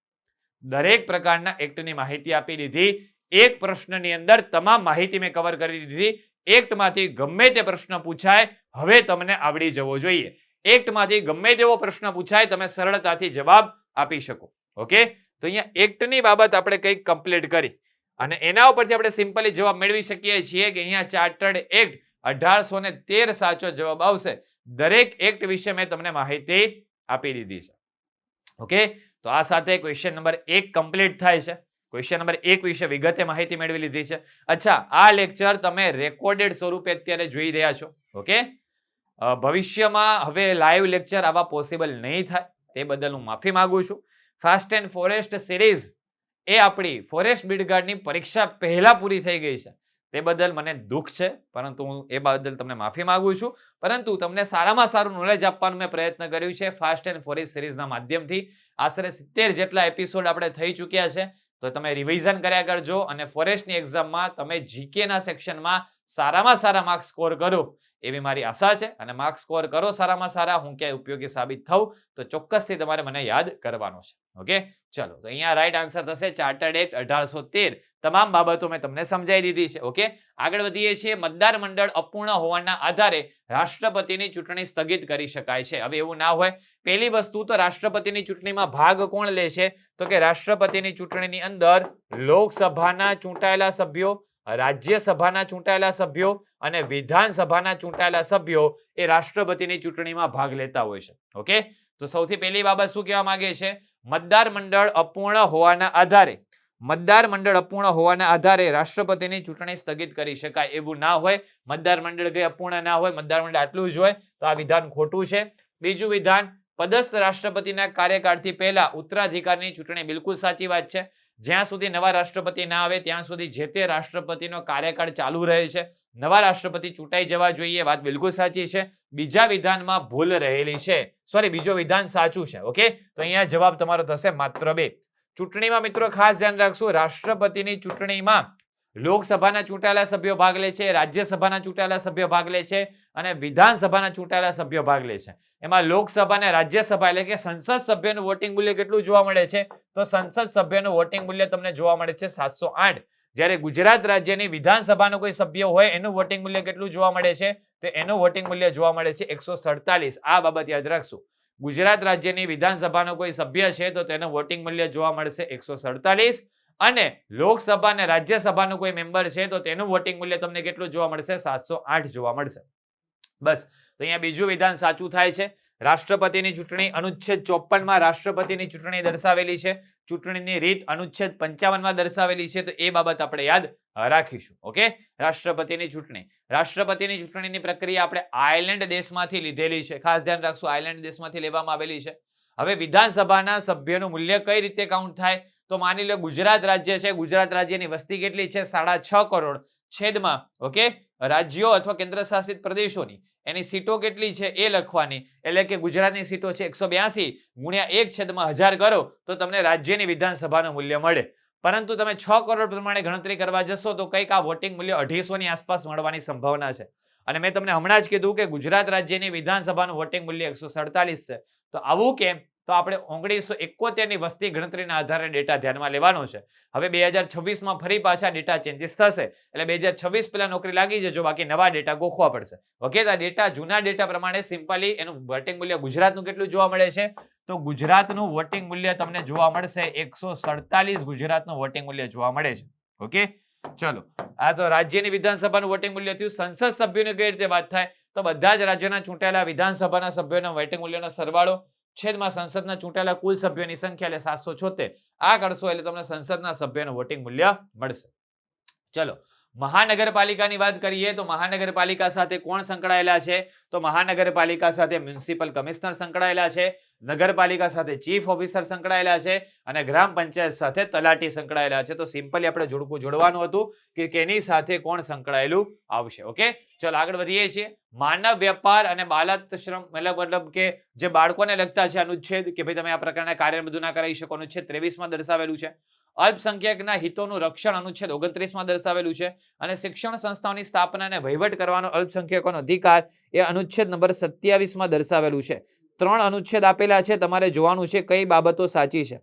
દરેક પ્રકારના એક્ટની માહિતી આપી દીધી. એક પ્રશ્નની અંદર તમામ માહિતી મેં કવર કરી દીધી. એક્ટમાંથી ગમે તે પ્રશ્ન પૂછાય, હવે તમને આવડી જવો જોઈએ. એક્ટમાંથી ગમે તેવો પ્રશ્ન પૂછાય, તમે સરળતાથી જવાબ આપી શકો. ઓકે, તો અહીંયા એક્ટની બાબત આપણે કંઈક કમ્પ્લીટ કરી અને એના ઉપરથી આપણે સિમ્પલી જવાબ મેળવી શકીએ છીએ કે અહીંયા ચાર્ટર્ડ એક્ટ 1813 સાચો જવાબ આવશે. દરેક એક્ટ વિશે મેં તમને માહિતી આપી દીધી છે. ઓકે, તો આ સાથે ક્વેશ્ચન નંબર 1 કમ્પ્લીટ થાય છે. ક્વેશ્ચન નંબર 1 વિશે વિગતે માહિતી મેળવી લીધી છે. અચ્છા, આ લેક્ચર તમે રેકોર્ડેડ સ્વરૂપે અત્યારે જોઈ રહ્યા છો. ઓકે, ભવિષ્યમાં હવે લાઈવ લેક્ચર આવા પોસિબલ નહીં થાય, તે બદલ હું માફી માંગુ છું. ફાસ્ટ એન્ડ ફોરેસ્ટ સિરીઝ એ આપણી ફોરેસ્ટ બીટગાર્ડની પરીક્ષા પહેલા પૂરી થઈ ગઈ છે. તે બદલ મને દુઃખ છે, પરંતુ હું એ બદલ તમને માફી માંગુ છું. પરંતુ તમને સારામાં સારું નોલેજ આપવાનો મેં પ્રયત્ન કર્યું છે ફાસ્ટ એન્ડ ફોરેસ્ટ સિરીઝના માધ્યમથી. આશરે 70 જેટલા એપિસોડ આપણે થઈ ચૂક્યા છે. તો તમે રિવિઝન કર્યા કરજો અને ફોરેસ્ટની એક્ઝામમાં તમે જીકે ના સેક્શનમાં સારામાં સારા માર્ક્સ સ્કોર કરો એવી મારી આશા છે. અને માર્ક્સ સ્કોર કરો સારામાં સારા, હું ક્યાંય ઉપયોગી સાબિત થઉં તો ચોક્કસથી તમારે મને યાદ કરવાનો છે. ઓકે, ચલો, તો અહીંયા રાઈટ આન્સર થશે ચાર્ટર્ડ એક્ટ 1813. તમામ બાબતો મેં તમને સમજાવી દીધી છે. ઓકે, આગળ વધીએ છીએ. મતદાર મંડળ અપૂર્ણ હોવાના આધારે રાષ્ટ્રપતિની ચૂંટણી સ્થગિત કરી શકાય છે. હવે એવું ના હોય. પહેલી વસ્તુ તો રાષ્ટ્રપતિની ચૂંટણીમાં ભાગ કોણ લે છે? તો કે રાષ્ટ્રપતિની ચૂંટણીની અંદર લોકસભાના ચૂંટાયેલા સભ્યો, રાજ્યસભાના ચૂંટાયેલા સભ્યો અને વિધાનસભાના ચૂંટાયેલા સભ્યો એ રાષ્ટ્રપતિની ચૂંટણીમાં ભાગ લેતા હોય છે. ઓકે, તો સૌથી પહેલી બાબત શું કહેવા માંગે છે? મતદાર મંડળ અપૂર્ણ હોવાના આધારે, મતદાર મંડળ અપૂર્ણ હોવાના આધારે રાષ્ટ્રપતિની ચૂંટણી સ્થગિત કરી શકાય. એવું ના હોય. મતદાર મંડળ કઈ અપૂર્ણ ના હોય, મતદાર મંડળ આટલું જ હોય, તો આ વિધાન ખોટું છે. બીજું વિધાન, પદસ્થ રાષ્ટ્રપતિના કાર્યકાળથી પહેલા ઉત્તરાધિકારની ચૂંટણી. બિલકુલ સાચી વાત છે. જ્યાં સુધી નવા રાષ્ટ્રપતિ ના આવે ત્યાં સુધી જે તે રાષ્ટ્રપતિનો કાર્યકાળ ચાલુ રહે છે. નવા રાષ્ટ્રપતિ ચૂંટાઈ જવા જોઈએ, વાત બિલકુલ સાચી છે. બીજા વિધાનમાં ભૂલ રહેલી છે. સોરી, બીજો વિધાન સાચું છે. ઓકે, તો અહીંયા જવાબ તમારો થશે માત્ર 2. ચૂંટણીમાં મિત્રો ખાસ ધ્યાન રાખશું, રાષ્ટ્રપતિની ચૂંટણીમાં લોકસભાના ચૂંટાયેલા સભ્યો ભાગ લે છે, રાજ્યસભાના ચૂંટાયેલા સભ્યો ભાગ લે છે અને વિધાનસભાના ચૂંટાયેલા સભ્યો ભાગ લે છે. એમાં લોકસભા અને રાજ્યસભા એટલે કે સંસદ સભ્યનું વોટિંગ મૂલ્ય કેટલું જોવા મળે છે? તો સંસદ સભ્યનું વોટિંગ મૂલ્ય તમને જોવા મળે છે 708. જ્યારે ગુજરાત રાજ્યની વિધાનસભાનો કોઈ સભ્ય હોય એનું વોટિંગ મૂલ્ય કેટલું જોવા મળે છે? તો એનું વોટિંગ મૂલ્ય જોવા મળે છે 147. આ બાબત યાદ રાખશું. ગુજરાત રાજ્યની વિધાનસભાનો કોઈ સભ્ય છે તો તેનું વોટિંગ મૂલ્ય જોવા મળશે 147 અને લોકસભા અને રાજ્યસભાનો કોઈ મેમ્બર છે તો તેનું વોટિંગ મૂલ્ય તમને કેટલું જોવા મળશે? 708 જોવા મળશે. બસ, તો અહીંયા બીજું વિધાન સાચું થાય છે. રાષ્ટ્રપતિની ચૂંટણી અનુચ્છેદ 54 માં રાષ્ટ્રપતિની ચૂંટણી દર્શાવેલી છે. ચૂંટણીની રીત અનુચ્છેદ 55 માં દર્શાવેલી છે. તો એ બાબત આપણે યાદ રાખીશું. ઓકે, રાષ્ટ્રપતિની ચૂંટણી, રાષ્ટ્રપતિની ચૂંટણીની પ્રક્રિયા આપણે આયર્લેન્ડ દેશમાંથી લીધેલી છે. ખાસ ધ્યાન રાખશું, આયર્લેન્ડ દેશમાંથી લેવામાં આવેલી છે. હવે વિધાનસભાના સભ્યનું મૂલ્ય કઈ રીતે કાઉન્ટ થાય? તો માની લો ગુજરાત રાજ્ય છે. ગુજરાત રાજ્યની વસ્તી કેટલી છે? 6.5 કરોડ. છેદમાં ઓકે રાજ્યો અથવા કેન્દ્ર શાસિત પ્રદેશોની એની સીટો કેટલી છે એ લખવાની. એટલે કે ગુજરાતની સીટો છે 182 ગુણ્યા 1/1000 કરો તો તમને રાજ્યની વિધાનસભાનું મૂલ્ય મળે. પરંતુ તમે 6 કરોડ પ્રમાણે ગણતરી કરવા જશો તો કંઈક આ વોટિંગ મૂલ્ય 250 ની આસપાસ મળવાની સંભાવના છે. અને મેં તમને હમણાં જ કીધું કે ગુજરાત રાજ્યની વિધાનસભાનું વોટિંગ મૂલ્ય 147 છે. તો આવું કેમ? તો આપણે 1971 ની વસ્તી ગણતરીના આધારે ડેટા ધ્યાનમાં લેવાનો છે. હવે 2026 માં ફરી પાછા ડેટા ચેન્જીસ થશે. એટલે 2026 પહેલા નોકરી લાગી જજો, બાકી નવા ડેટા ગોખવા પડશે. ઓકે, તો આ ડેટા જૂના ડેટા પ્રમાણે સિમ્પલી એનું વોટિંગ મૂલ્ય ગુજરાતનું કેટલું જોવા મળે છે? તો ગુજરાતનું વોટિંગ મૂલ્ય તમને જોવા મળશે 147. ગુજરાતનું વોટિંગ મૂલ્ય જોવા મળે છે. ઓકે, ચલો, આ તો રાજ્યની વિધાનસભાનું વોટિંગ મૂલ્ય થયું. સંસદ સભ્યોની કઈ રીતે વાત થાય તો બધા જ રાજ્યોના ચૂંટાયેલા વિધાનસભાના સભ્યોના વોટિંગ મૂલ્યનો સરવાળો છેદમાં સંસદના ચૂંટાયેલા કુલ સભ્યોની સંખ્યા એટલે 776. આ કરશો એટલે તમને સંસદના સભ્યોનું વોટિંગ મૂલ્ય મળશે. ચલો, મહાનગરપાલિકાની વાત કરીએ તો મહાનગરપાલિકા સાથે કોણ સંકળાયેલા છે તો મહાનગરપાલિકા સાથે મ્યુનિસિપલ કમિશનર સંકળાયેલા છે, નગરપાલિકા સાથે ચીફ ઓફિસર સંકળાયેલા છે અને ગ્રામ પંચાયત સાથે તલાટી સંકળાયેલા છે. તો સિમ્પલી આપણે જોડકું જોડવાનું હતું કે કેની સાથે કોણ સંકળાયેલું આવશે. ઓકે, ચલો આગળ વધીએ છીએ. માનવ વેપાર અને બાલાશ્રમ મતલબ કે જે બાળકોને લગતા છે અનુચ્છેદ કે ભાઈ તમે આ પ્રકારના કાર્ય બધું ના કરી શકો અનુચ્છેદ 23 માં દર્શાવેલું છે. અલ્પસંખ્યકના હિતોનું રક્ષણ અનુચ્છેદ 29 માં દર્શાવેલું છે અને શિક્ષણ સંસ્થાઓની સ્થાપના અને વહીવટ કરવાનો અલ્પસંખ્યકોનો અધિકાર એ અનુચ્છેદ નંબર 27 માં દર્શાવેલું છે. 3 અનુચ્છેદ આપેલા છે, તમારે જોવાનું છે કઈ બાબતો સાચી છે.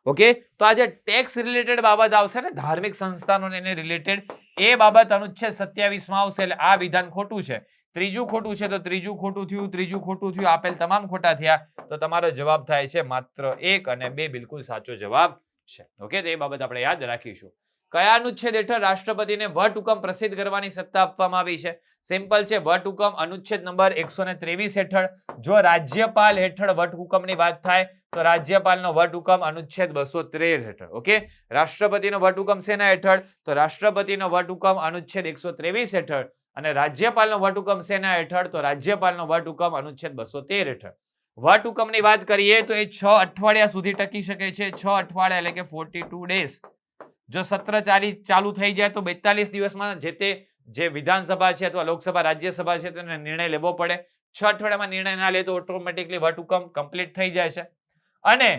ઓકે, તો આ જે ટેક્સ રિલેટેડ બાબત આવશે ને ધાર્મિક સંસ્થાનોને એને રિલેટેડ એ બાબત અનુચ્છેદ 27 માં આવશે એટલે આ વિધાન ખોટું છે. ત્રીજું ખોટું છે તો ત્રીજું ખોટું થયું, ત્રીજું ખોટું થયું, આપેલ તમામ ખોટા થયા. તો તમારો જવાબ થાય છે માત્ર 1 અને 2 બિલકુલ સાચો જવાબ છે. ઓકે, તો એ બાબત આપણે યાદ રાખીશું. કયા અનુચ્છેદ હેઠળ રાષ્ટ્રપતિને વટહુકમ પ્રસિદ્ધ કરવાની સત્તા આપવામાં આવી છે? સિમ્પલ છે, વટહુકમ અનુચ્છેદ નંબર 123 હેઠળ. જો રાજ્યપાલ હેઠળ વટહુકમની વાત થાય તો રાજ્યપાલનો વટહુકમ અનુચ્છેદ 213 હેઠળ. ઓકે, રાષ્ટ્રપતિનો વટહુકમ શેના હેઠળ તો રાષ્ટ્રપતિનો વટહુકમ અનુચ્છેદ 123 હેઠળ અને રાજ્યપાલનો વટહુકમ શેના હેઠળ તો રાજ્યપાલનો વટહુકમ અનુચ્છેદ 213 હેઠળ. વટહુકમની વાત કરીએ તો એ 6 અઠવાડિયા સુધી ટકી શકે છે. 6 અઠવાડિયા એટલે કે 42 ડેઝ. જો સત્ર ચાલુ થઈ જાય તો 42 દિવસમાં જે વિધાનસભા છે અથવા લોકસભા રાજ્યસભા છે તેને નિર્ણય લેવો પડે. 6 અઠવાડિયામાં નિર્ણય ના લે તો ઓટોમેટિકલી વટહુકમ કમ્પ્લીટ થઈ જાય છે. અને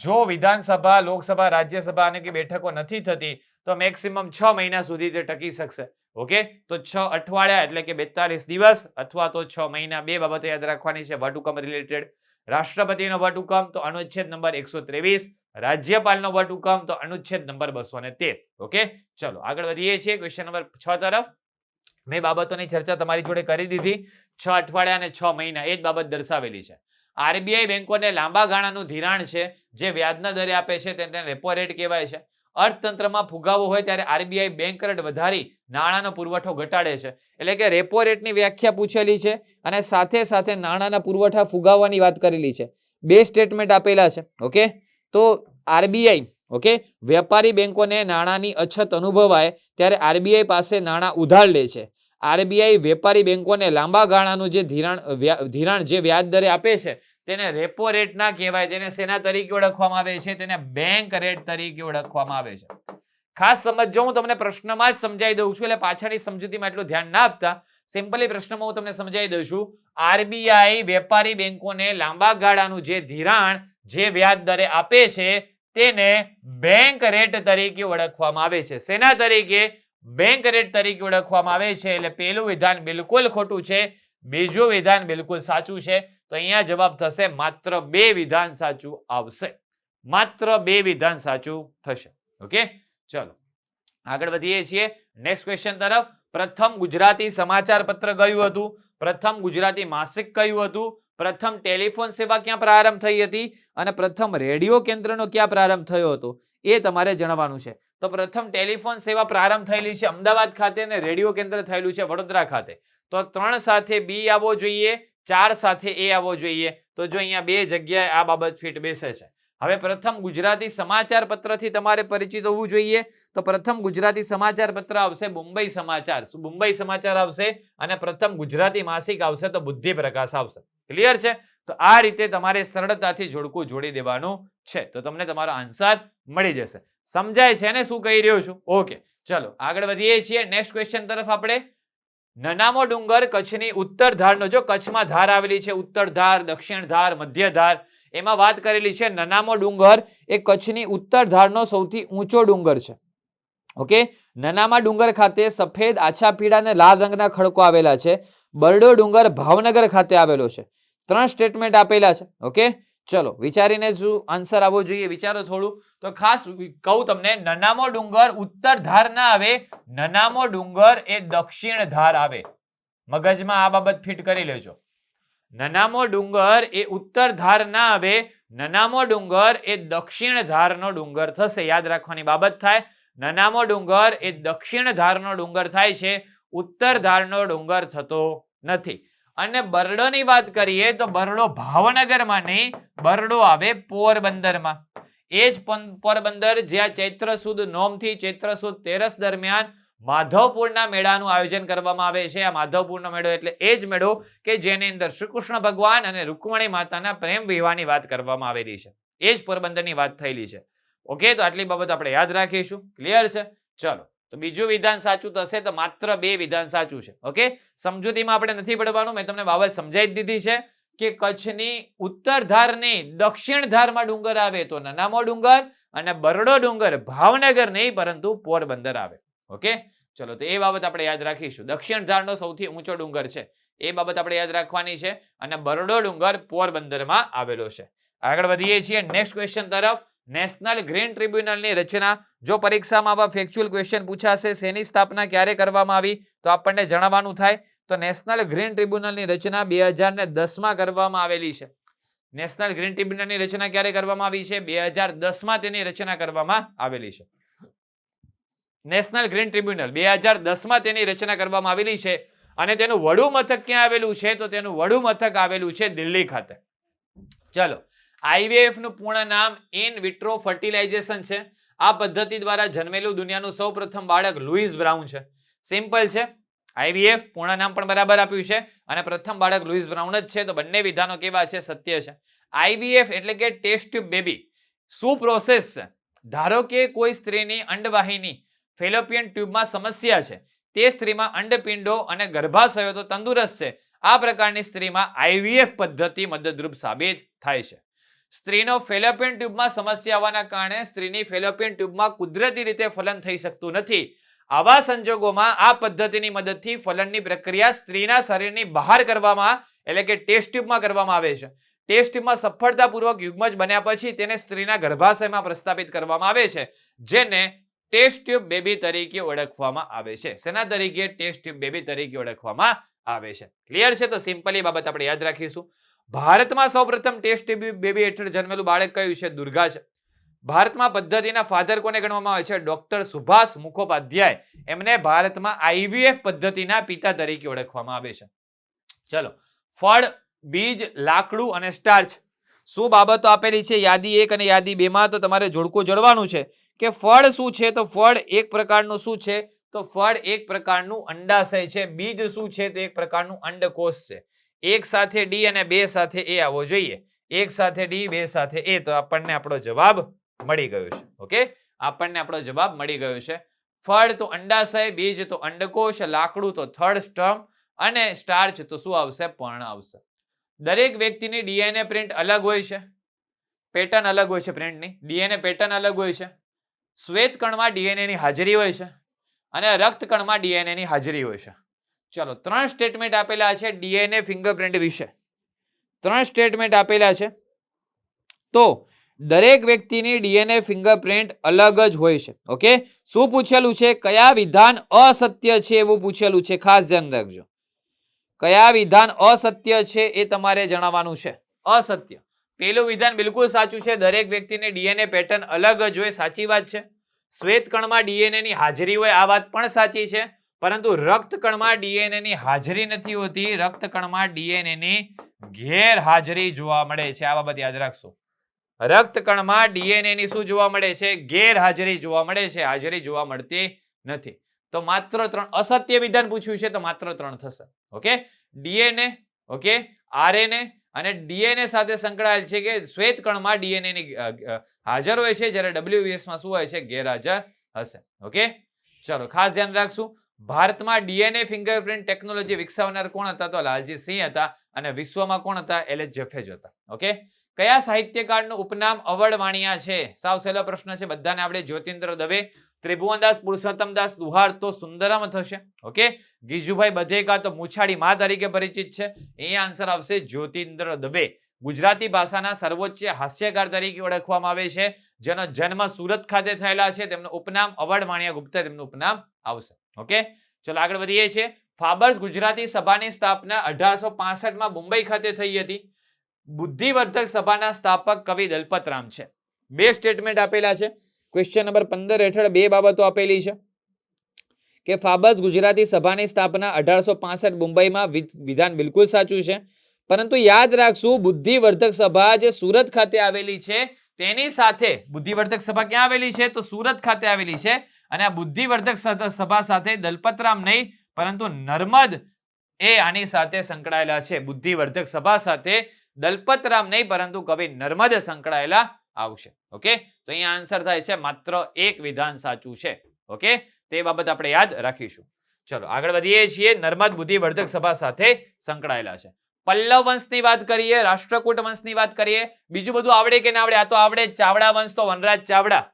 જો વિધાનસભા લોકસભા રાજ્યસભા અને કે બેઠકો નથી થતી તો મેક્સિમમ 6 મહિના સુધી તે ટકી શકશે. ઓકે, તો 6 અઠવાડિયા એટલે કે 42 દિવસ અથવા તો 6 મહિના. બે બાબતો યાદ રાખવાની છે વટહુકમ રિલેટેડ. રાષ્ટ્રપતિનો વટહુકમ તો અનુચ્છેદ નંબર 123, રાજ્યપાલનો વટહુકમ તો અનુચ્છેદ નંબર 213. ઓકે, ચલો આગળ વધીએ છીએ ક્વેશ્ચન નંબર 6 તરફ. મેં બાબતોની ચર્ચા તમારી જોડે કરી દીધી. 6 અઠવાડિયા અને 6 મહિના એ જ બાબત દર્શાવેલી છે. આરબીઆઈ બેંકોને લાંબા ગાળાનું ધિરાણ છે જે વ્યાજના દરે આપે છે તેને રેપો રેટ કહેવાય છે. અર્થતંત્રમાં ફુગાવો હોય ત્યારે આરબીઆઈ બેંક રેટ વધારી નાણાંનો પુરવઠો ઘટાડે છે. એટલે કે રેપો રેટની વ્યાખ્યા પૂછેલી છે અને સાથે સાથે નાણાંના પુરવઠા ફુગાવવાની વાત કરેલી છે. બે સ્ટેટમેન્ટ આપેલા છે. ઓકે, તો આરબીઆઈ ઓકે વેપારી બેંકોને નાણાંની અછત અનુભવાય ત્યારે આરબીઆઈ પાસે નાણાં ઉધાર લે છે. આરબીઆઈ વેપારી બેંકોને લાંબા ગાળાનું જે ધિરાણ જે વ્યાજ દરે આપે છે તેને રેપો રેટ ના કહેવાય. તેને શેના તરીકે ઓળખવામાં આવે છે? તેને બેંક રેટ તરીકે ઓળખવામાં આવે છે. ખાસ સમજો, હું તમને પ્રશ્નમાં જ સમજાવી દઉં છું એટલે પાછળની સમજૂતીમાં એટલું ધ્યાન ના આપતા. સિમ્પલી પ્રશ્નમાં હું તમને સમજાવી દઉં છું. આરબીઆઈ વેપારી બેંકોને લાંબા ગાળાનું જે ધિરાણ જે વ્યાજ દરે આપે છે તેને બેંક રેટ તરીકે ઓળખવામાં આવે છે. શેના તરીકે? બેંક રેટ તરીકે ઓળખવામાં આવે છે. એટલે પહેલું વિધાન બિલકુલ ખોટું છે, બીજું વિધાન બિલકુલ સાચું છે. તો અહીંયા જવાબ થશે માત્ર 2 વિધાન સાચું આવશે. માત્ર 2 વિધાન સાચું થશે. ઓકે, ચલો આગળ વધીએ છીએ નેક્સ્ટ ક્વેશ્ચન તરફ. પ્રથમ ગુજરાતી સમાચાર પત્ર કયું હતું? પ્રથમ ગુજરાતી માસિક કયું હતું? પ્રથમ ટેલિફોન સેવા ક્યાં પ્રારંભ થઈ હતી અને પ્રથમ રેડિયો કેન્દ્રનો ક્યાં પ્રારંભ થયો હતો એ તમારે જણાવવાનું છે. તો પ્રથમ ટેલિફોન સેવા પ્રારંભ થયેલી છે અમદાવાદ ખાતે અને રેડિયો કેન્દ્ર થયેલું છે વડોદરા ખાતે. તો 3 સાથે બી આવવો જોઈએ, 4 સાથે એ આવવો જોઈએ. તો જો અહીંયા 2 જગ્યાએ આ બાબત ફિટ બેસે છે. હવે પ્રથમ ગુજરાતી સમાચાર પત્રથી તમારે પરિચિત હોવું જોઈએ. તો પ્રથમ ગુજરાતી સમાચાર પત્ર આવશે મુંબઈ સમાચાર. મુંબઈ સમાચાર આવશે અને પ્રથમ ગુજરાતી માસિક આવશે તો બુદ્ધિ પ્રકાશ આવશે. ક્લિયર છે? તો આ રીતે તમારે સરળતાથી જોડકું જોડી દેવાનું છે તો તમને તમારો આન્સર મળી જશે. સમજાય છે ને શું કહી રહ્યો છું? ઓકે, ચલો આગળ વધીએ છીએ નેક્સ્ટ ક્વેશ્ચન તરફ. આપણે નનામો ડુંગર કચ્છની ઉત્તર ધારનો, જો કચ્છમાં ધાર આવેલી છે ઉત્તર ધાર, દક્ષિણ ધાર, મધ્ય ધાર, એમાં વાત કરેલી છે નનામો ડુંગર એ કચ્છની ઉત્તર ધારનો સૌથી ઊંચો ડુંગર છે. ઓકે, નનામા ડુંગર ખાતે સફેદ, આછા પીળા અને લાલ રંગના ખડકો આવેલા છે. બરડો ડુંગર ભાવનગર ખાતે આવેલો છે. 3 સ્ટેટમેન્ટ આપેલા છે. ઓકે, ચલો વિચારીને શું આન્સર આવવો જોઈએ વિચારો થોડું. તો ખાસ કહું તમને, નનામો ડુંગર ઉત્તર ધાર ના આવે, નનામો ડુંગર એ દક્ષિણ ધાર આવે. મગજમાં આ બાબત ફિટ કરી લેજો. નનામો ડુંગર એ ઉત્તર ધાર ના આવે, નનામો ડુંગર એ દક્ષિણ ધારનો ડુંગર થશે. યાદ રાખવાની બાબત થાય. નનામો ડુંગર એ દક્ષિણ ધારનો ડુંગર થાય છે, ઉત્તર ધારનો ડુંગર થતો નથી. અને બરડોની વાત કરીએ તો બરડો ભાવનગરમાં નહીં, બરડો આવે પોરબંદરમાં. એ જ પોરબંદર જ્યાં ચૈત્ર સુદ નોમથી ચૈત્ર સુદ તેરસ દરમિયાન માધવપુરના મેળાનું આયોજન કરવામાં આવે છે. આ માધવપુરનો મેળો એટલે એ જ મેળો કે જેની અંદર શ્રી કૃષ્ણ ભગવાન અને રૂકમણી માતાના પ્રેમ વિવાહની વાત કરવામાં આવેલી છે. એ જ પોરબંદરની વાત થયેલી છે. ઓકે, તો આટલી બાબત આપણે યાદ રાખીશું. ક્લિયર છે? ચલો, તો બીજું વિધાન સાચું થશે તો માત્ર 2 વિધાન સાચું છે. ઓકે, સમજૂતીમાં આપણે નથી પડવાનું, મેં તમને બાબત સમજાવી દીધી છે કે કચ્છની ઉત્તર ધારની દક્ષિણ ધારમાં ડુંગર આવે તો નનામો ડુંગર અને બરડો ડુંગર ભાવનગર નહીં પરંતુ પોરબંદર આવે. ઓકે, ચલો, તો એ બાબત આપણે યાદ રાખીશું. દક્ષિણ ધારનો સૌથી ઊંચો ડુંગર છે એ બાબત આપણે યાદ રાખવાની છે અને બરડો ડુંગર પોરબંદરમાં આવેલો છે. આગળ વધીએ છીએ નેક્સ્ટ ક્વેશ્ચન તરફ. નેશનલ ગ્રીન ટ્રિબ્યુનલની રચના, જો પરીક્ષામાં આવા ફેક્ચ્યુઅલ ક્વેશ્ચન પૂછાશે, શેની સ્થાપના ક્યારે કરવામાં આવી તો આપણને જણાવવાનું થાય. તો નેશનલ ગ્રીન ટ્રિબ્યુનલની રચના 2010માં કરવામાં આવેલી છે. નેશનલ ગ્રીન ટ્રિબ્યુનલની રચના ક્યારે કરવામાં આવી છે? 2010માં તેની રચના કરવામાં આવેલી છે. નેશનલ ગ્રીન ટ્રિબ્યુનલ 2010માં તેની રચના કરવામાં આવેલી છે અને તેનું વડું મથક ક્યાં આવેલું છે? તો તેનું વડું મથક આવેલું છે દિલ્હી ખાતે. ચલો, IVF નું પૂર્ણ નામ ઇન વિટ્રો ફર્ટિલાઇઝેશન છે. આ પદ્ધતિ દ્વારા જન્મેલું દુનિયાનું સૌપ્રથમ બાળક લુઈસ બ્રાઉન છે. સિમ્પલ છે. IVF પૂર્ણ નામ પણ બરાબર આપ્યું છે અને પ્રથમ બાળક લુઈસ બ્રાઉન જ છે. તો બંને વિધાનો કેવા છે? સત્ય છે. IVF એટલે કે ટેસ્ટ ટ્યુબ બેબી. શું પ્રોસેસ છે? ધારો કે કોઈ સ્ત્રીની અંડવાહિની ફેલોપિયન ટ્યુબમાં સમસ્યા છે, તે સ્ત્રીમાં અંડપિંડો અને ગર્ભાશયો તો તંદુરસ્ત છે. આ પ્રકારની સ્ત્રીમાં IVF પદ્ધતિ મદદરૂપ સાબિત થાય છે. સ્ત્રીનો ફેલોપિયન ટ્યુબમાં સમસ્યા હોવાના કારણે સ્ત્રીની ફેલોપિયન ટ્યુબમાં કુદરતી રીતે ફલન થઈ શકતું નથી. આવા સંજોગોમાં આ પદ્ધતિની મદદથી ફલનની પ્રક્રિયા સ્ત્રીના શરીરની બહાર કરવામાં એટલે કે ટેસ્ટ ટ્યુબમાં કરવામાં આવે છે. ટેસ્ટ ટ્યુબમાં સફળતાપૂર્વક યુગ્મજ બન્યા પછી તેને સ્ત્રીના ગર્ભાશયમાં પ્રસ્થાપિત કરવામાં આવે છે, જેને ટેસ્ટ ટ્યુબ બેબી તરીકે ઓળખવામાં આવે છે. શેના તરીકે? ટેસ્ટ ટ્યુબ બેબી તરીકે ઓળખવામાં આવે છે. ક્લિયર છે? તો સિમ્પલી બાબત આપણે યાદ રાખીશું. ભારતમાં સૌપ્રથમ ટેસ્ટ ટ્યુબ બેબી હેઠળ જન્મેલું બાળક કયું છે? દુર્ગા છે. ભારતમાં પદ્ધતિના ફાધર કોને ગણવામાં આવે છે? ડોક્ટર સુભાષ મુખોપાધ્યાય. એમને ભારતમાં IVF પદ્ધતિના પિતા તરીકે ઓળખવામાં આવે છે. ચલો, ફળ, બીજ, લાકડું અને સ્ટાર્ચ. શું બાબતો આપેલી છે યાદી 1 અને યાદી 2 માં? તો તમારે જોડકું જોડવાનું છે કે ફળ શું છે? તો ફળ એક પ્રકારનું શું છે? તો ફળ એક પ્રકારનું અંડાશય છે. બીજ શું છે? તો એક પ્રકારનું અંડકોષ છે. એક સાથે ડી અને બે સાથે એ આવવો જોઈએ. એક સાથે ડી, બે સાથે એ, તો આપણને આપણો જવાબ મળી ગયો છે. ઓકે, આપણને આપણો જવાબ મળી ગયો છે. ફળ તો અંડાશય, બીજ તો અંડકોષ, લાકડું તો થર્ડ સ્ટર્મ અને સ્ટાર્ચ તો શું આવશે? પર્ણ આવશે. દરેક વ્યક્તિની DNA પ્રિન્ટ અલગ હોય છે, પેટર્ન અલગ હોય છે પ્રિન્ટની. DNA પેટર્ન અલગ હોય છે. શ્વેત કણમાં DNA ની હાજરી હોય છે અને રક્ત કણમાં DNA ની હાજરી હોય છે. ચલો, 3 સ્ટેટમેન્ટ આપેલા છે DNA ફિંગરપ્રિન્ટ વિશે. 3 સ્ટેટમેન્ટ આપેલા છે. તો દરેક વ્યક્તિની DNA ફિંગરપ્રિન્ટ અલગ જ હોય છે. ઓકે, શું પૂછેલું છે? કયા વિધાન અસત્ય છે એવું પૂછેલું છે. ખાસ ધ્યાન રાખજો. કયા વિધાન અસત્ય છે એ તમારે જણાવવાનું છે. અસત્ય. પેલું વિધાન બિલકુલ સાચું છે. દરેક વ્યક્તિની DNA પેટર્ન અલગ જ હોય. સાચી વાત છે. શ્વેત કણમાં DNA ની હાજરી હોય, આ વાત પણ સાચી છે. પરંતુ રક્તકણમાં DNA ની હાજરી નથી હોતી. રક્તકણમાં DNA ની ગેરહાજરી જોવા મળે છે. આ બાબત યાદ રાખશો. રક્તકણમાં DNA ની શું જોવા મળે છે? ગેરહાજરી જોવા મળે છે. હાજરી જોવા મળતી નથી. તો માત્ર 3. અસત્ય વિધાન પૂછ્યું છે તો માત્ર 3 થશે. ઓકે, DNA, ઓકે, RNA અને DNA સાથે સંકળાયેલ છે કે શ્વેત કણમાં DNA ની હાજર હોય છે, જ્યારે WBS માં શું હોય છે? ગેરહાજર હશે. ઓકે, ચલો, ખાસ ધ્યાન રાખશું. ભારતમાં DNA ફિંગરપ્રિન્ટ ટેકનોલોજી વિકસાવનાર કોણ હતા? તો લાલજી સિંહ હતા. અને વિશ્વમાં કોણ હતા? LH જફેજ હતા. ઓકે, કયા સાહિત્યકારનું ઉપનામ અવળવાણિયા છે? સાવ સહેલો પ્રશ્ન છે, બધાને આવડે. જ્યોતિન્દ્ર દવે, ત્રિભુવનદાસ, પુરુષોત્તમદાસ દુહાર તો સુંદરમ થશે. ઓકે, ગીજુભાઈ બધેકા તો મૂછાળી માં તરીકે પરિચિત છે. એ આન્સર આવશે જ્યોતિન્દ્ર દવે. ગુજરાતી ભાષાના સર્વોચ્ચ હાસ્યકાર તરીકે ઓળખવામાં આવે છે, જેનો જન્મ સુરત ખાતે થયેલા છે. તેમનું ઉપનામ અવળવાણિયા ગુપ્તા તેમનું ઉપનામ આવશે. ઓકે, ચલો આગળ વધીએ છીએ. ફાબર્સ ગુજરાતી સભાની સ્થાપના 1865માં મુંબઈ ખાતે થઈ હતી. બુદ્ધિવર્ધક સભાના સ્થાપક કવિ દલપતરામ છે. 2 સ્ટેટમેન્ટ આપેલા છે. ક્વેશ્ચન નંબર 15 હેઠળ બે બાબતો આપેલી છે કે ફાબસ ગુજરાતી સભાની સ્થાપના 1865 મુંબઈમાં વિધાન બિલકુલ સાચું છે, પરંતુ યાદ રાખશું બુદ્ધિવર્ધક સભા જે સુરત ખાતે આવેલી છે તેની સાથે બુદ્ધિવર્ધક સભા ક્યાં આવેલી છે તો સુરત ખાતે આવેલી છે અને આ બુદ્ધિવર્ધક સભા સાથે દલપતરામ નહીં પરંતુ નર્મદ એ આની સાથે સંકળાયેલા છે. બુદ્ધિવર્ધક સભા સાથે દલપતરામ નહીં પરંતુ કવિ નર્મદ સંકળાયેલા આવશે. ઓકે, તો અહીંયા આન્સર થાય છે માત્ર એક વિધાન સાચું છે. ઓકે, તે બાબત આપણે યાદ રાખીશું. ચલો આગળ વધીએ છીએ. નર્મદ બુદ્ધિવર્ધક સભા સાથે સંકળાયેલા છે. પલ્લવ વંશની વાત કરીએ, રાષ્ટ્રકૂટ વંશની વાત કરીએ. બીજું બધું આવડે કે ના આવડે? આ તો આવડે. ચાવડા વંશ તો વનરાજ ચાવડા,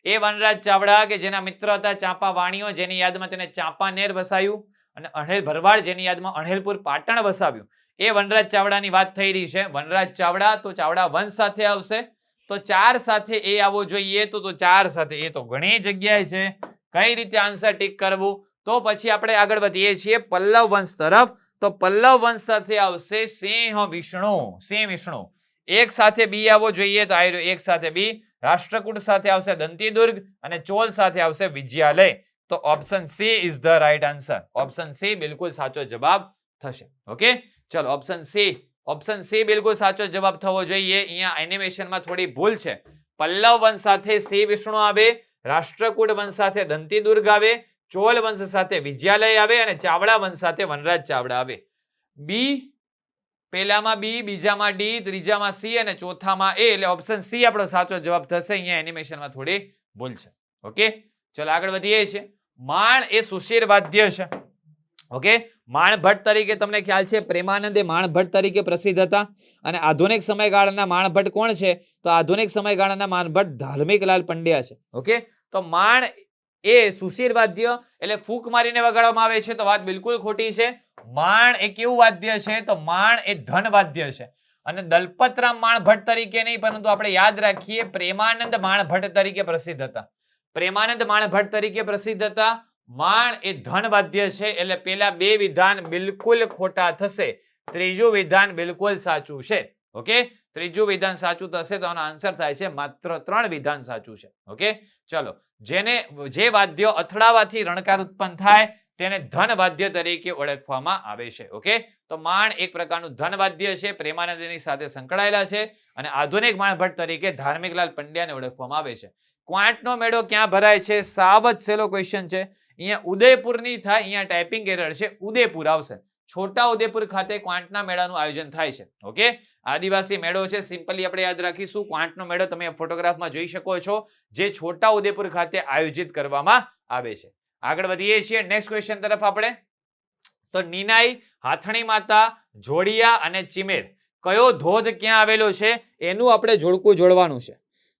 એ વનરાજ ચાવડા કે જેના મિત્ર હતા ચાંપા વાણીઓ, જેની યાદમાં તેને ચાંપાનેર વસાયું, અને અણહેલ ભરવાડ જેની યાદમાં અણહેલપુર પાટણ વસાવ્યું. એ વનરાજ ચાવડાની વાત થઈ રહી છે. વનરાજ ચાવડા તો ચાવડા વંશ સાથે આવશે, તો 4 સાથે એ આવવો જોઈએ. તો 4 સાથે એ તો ઘણી જગ્યાએ છે. કઈ રીતે આન્સર ટીક કરવું? તો પછી આપણે આગળ વધીએ છીએ પલ્લવ વંશ તરફ. તો પલ્લવ વંશ સાથે આવશે સિંહ વિષ્ણુ. સિંહ વિષ્ણુ એક સાથે બી આવવો જોઈએ, તો આવ્યો એક સાથે બી. રાષ્ટ્રકૂટ સાથે આવશે દંતીદુર્ગ અને ચોલ સાથે આવશે વિજયાલય. તો option she is the right answer. Option C બિલકુલ સાચો જવાબ થશે. ઓકે, ચલો ઓપ્શન સી બિલકુલ સાચો જવાબ થવો જોઈએ. અહીંયા એનિમેશનમાં થોડી ભૂલ છે. પલ્લવ વંશ સાથે સિંહ વિષ્ણુ આવે, રાષ્ટ્રકૂટ વંશ સાથે દંતીદુર્ગ આવે, ચોલ વંશ સાથે વિજયાલય આવે અને ચાવડા વંશ સાથે વનરાજ ચાવડા આવે. બી પહેલામાં બી, બીજામાં ડી, ત્રીજામાં સી અને ચોથામાં એ, એટલે ઓપ્શન સી આપણો સાચો જવાબ થશે. અહીંયા એનિમેશનમાં થોડી ભૂલ છે. ઓકે, ચલો આગળ વધીએ છીએ. માણ એ સુશીર વાદ્ય છે. ઓકે, માણ ભટ્ટ તરીકે તમને ખ્યાલ છે પ્રેમાનંદ એ માણ ભટ્ટ તરીકે પ્રસિદ્ધ હતા. અને આધુનિક સમયગાળાના માણ ભટ્ટ કોણ છે? તો આધુનિક સમયગાળાના માણ ભટ્ટ ધાર્મિકલાલ પંડ્યા છે. ઓકે, તો માણ એ સુશીર વાદ્ય એટલે ફૂંક મારીને વગાડવામાં આવે છે, તો વાત બિલકુલ ખોટી છે. માણ એ કેવું વાદ્ય છે? તો માણ એ ધન વાદ્ય છે. અને દલપતરામ માણ ભટ્ટ તરીકે નહીં પરંતુ આપણે યાદ રાખીએ પ્રેમાનંદ માણ ભટ્ટ તરીકે પ્રસિદ્ધ હતા. પ્રેમાનંદ માણ ભટ્ટ તરીકે પ્રસિદ્ધ હતા. માણ એ ધન વાદ્ય છે, એટલે પેલા બે વિધાન બિલકુલ ખોટા થશે. ત્રીજું વિધાન બિલકુલ સાચું છે. ઓકે, ત્રીજું વિધાન સાચું થશે તો આનો આન્સર થાય છે માત્ર 3 વિધાન સાચું છે. ઓકે, ચલો જે વાદ્ય અથડાવાથી રણકાર ઉત્પન્ન થાય તેને ધન વાદ્ય તરીકે ઓળખવામાં આવે છે. ઓકે, તો માણ એક પ્રકારનું ધન વાદ્ય છે, પ્રેમાનંદની સાથે સંકળાયેલા છે અને આધુનિક માણ ભટ્ટ તરીકે ધાર્મિકલાલ પંડ્યાને ઓળખવામાં આવે છે. ક્વાંટનો મેળો ક્યાં ભરાય છે? સાવ જ સહેલો ક્વેશ્ચન છે. અહીંયા ઉદયપુર ની થાય, અહીંયા ટાઈપિંગ એરર છે, ઉદયપુર આવશે. છોટા ઉદેપુર ખાતે ક્વાંટના મેળાનું આયોજન થાય છે. ઓકે, આદિવાસી મેળો છે. સિમ્પલી આપણે યાદ રાખીશું ક્વાંટનો મેળો તમે ફોટોગ્રાફમાં જોઈ શકો છો, જે છોટા ઉદેપુર ખાતે આયોજિત કરવામાં આવે છે. આગળ વધીએ છીએ નેક્સ્ટ ક્વેશ્ચન તરફ આપણે. તો નિનાઈ, હાથણી માતા, જોડિયા અને ચિમેર કયો ધોધ ક્યાં આવેલો છે એનું આપણે જોડકું જોડવાનું છે.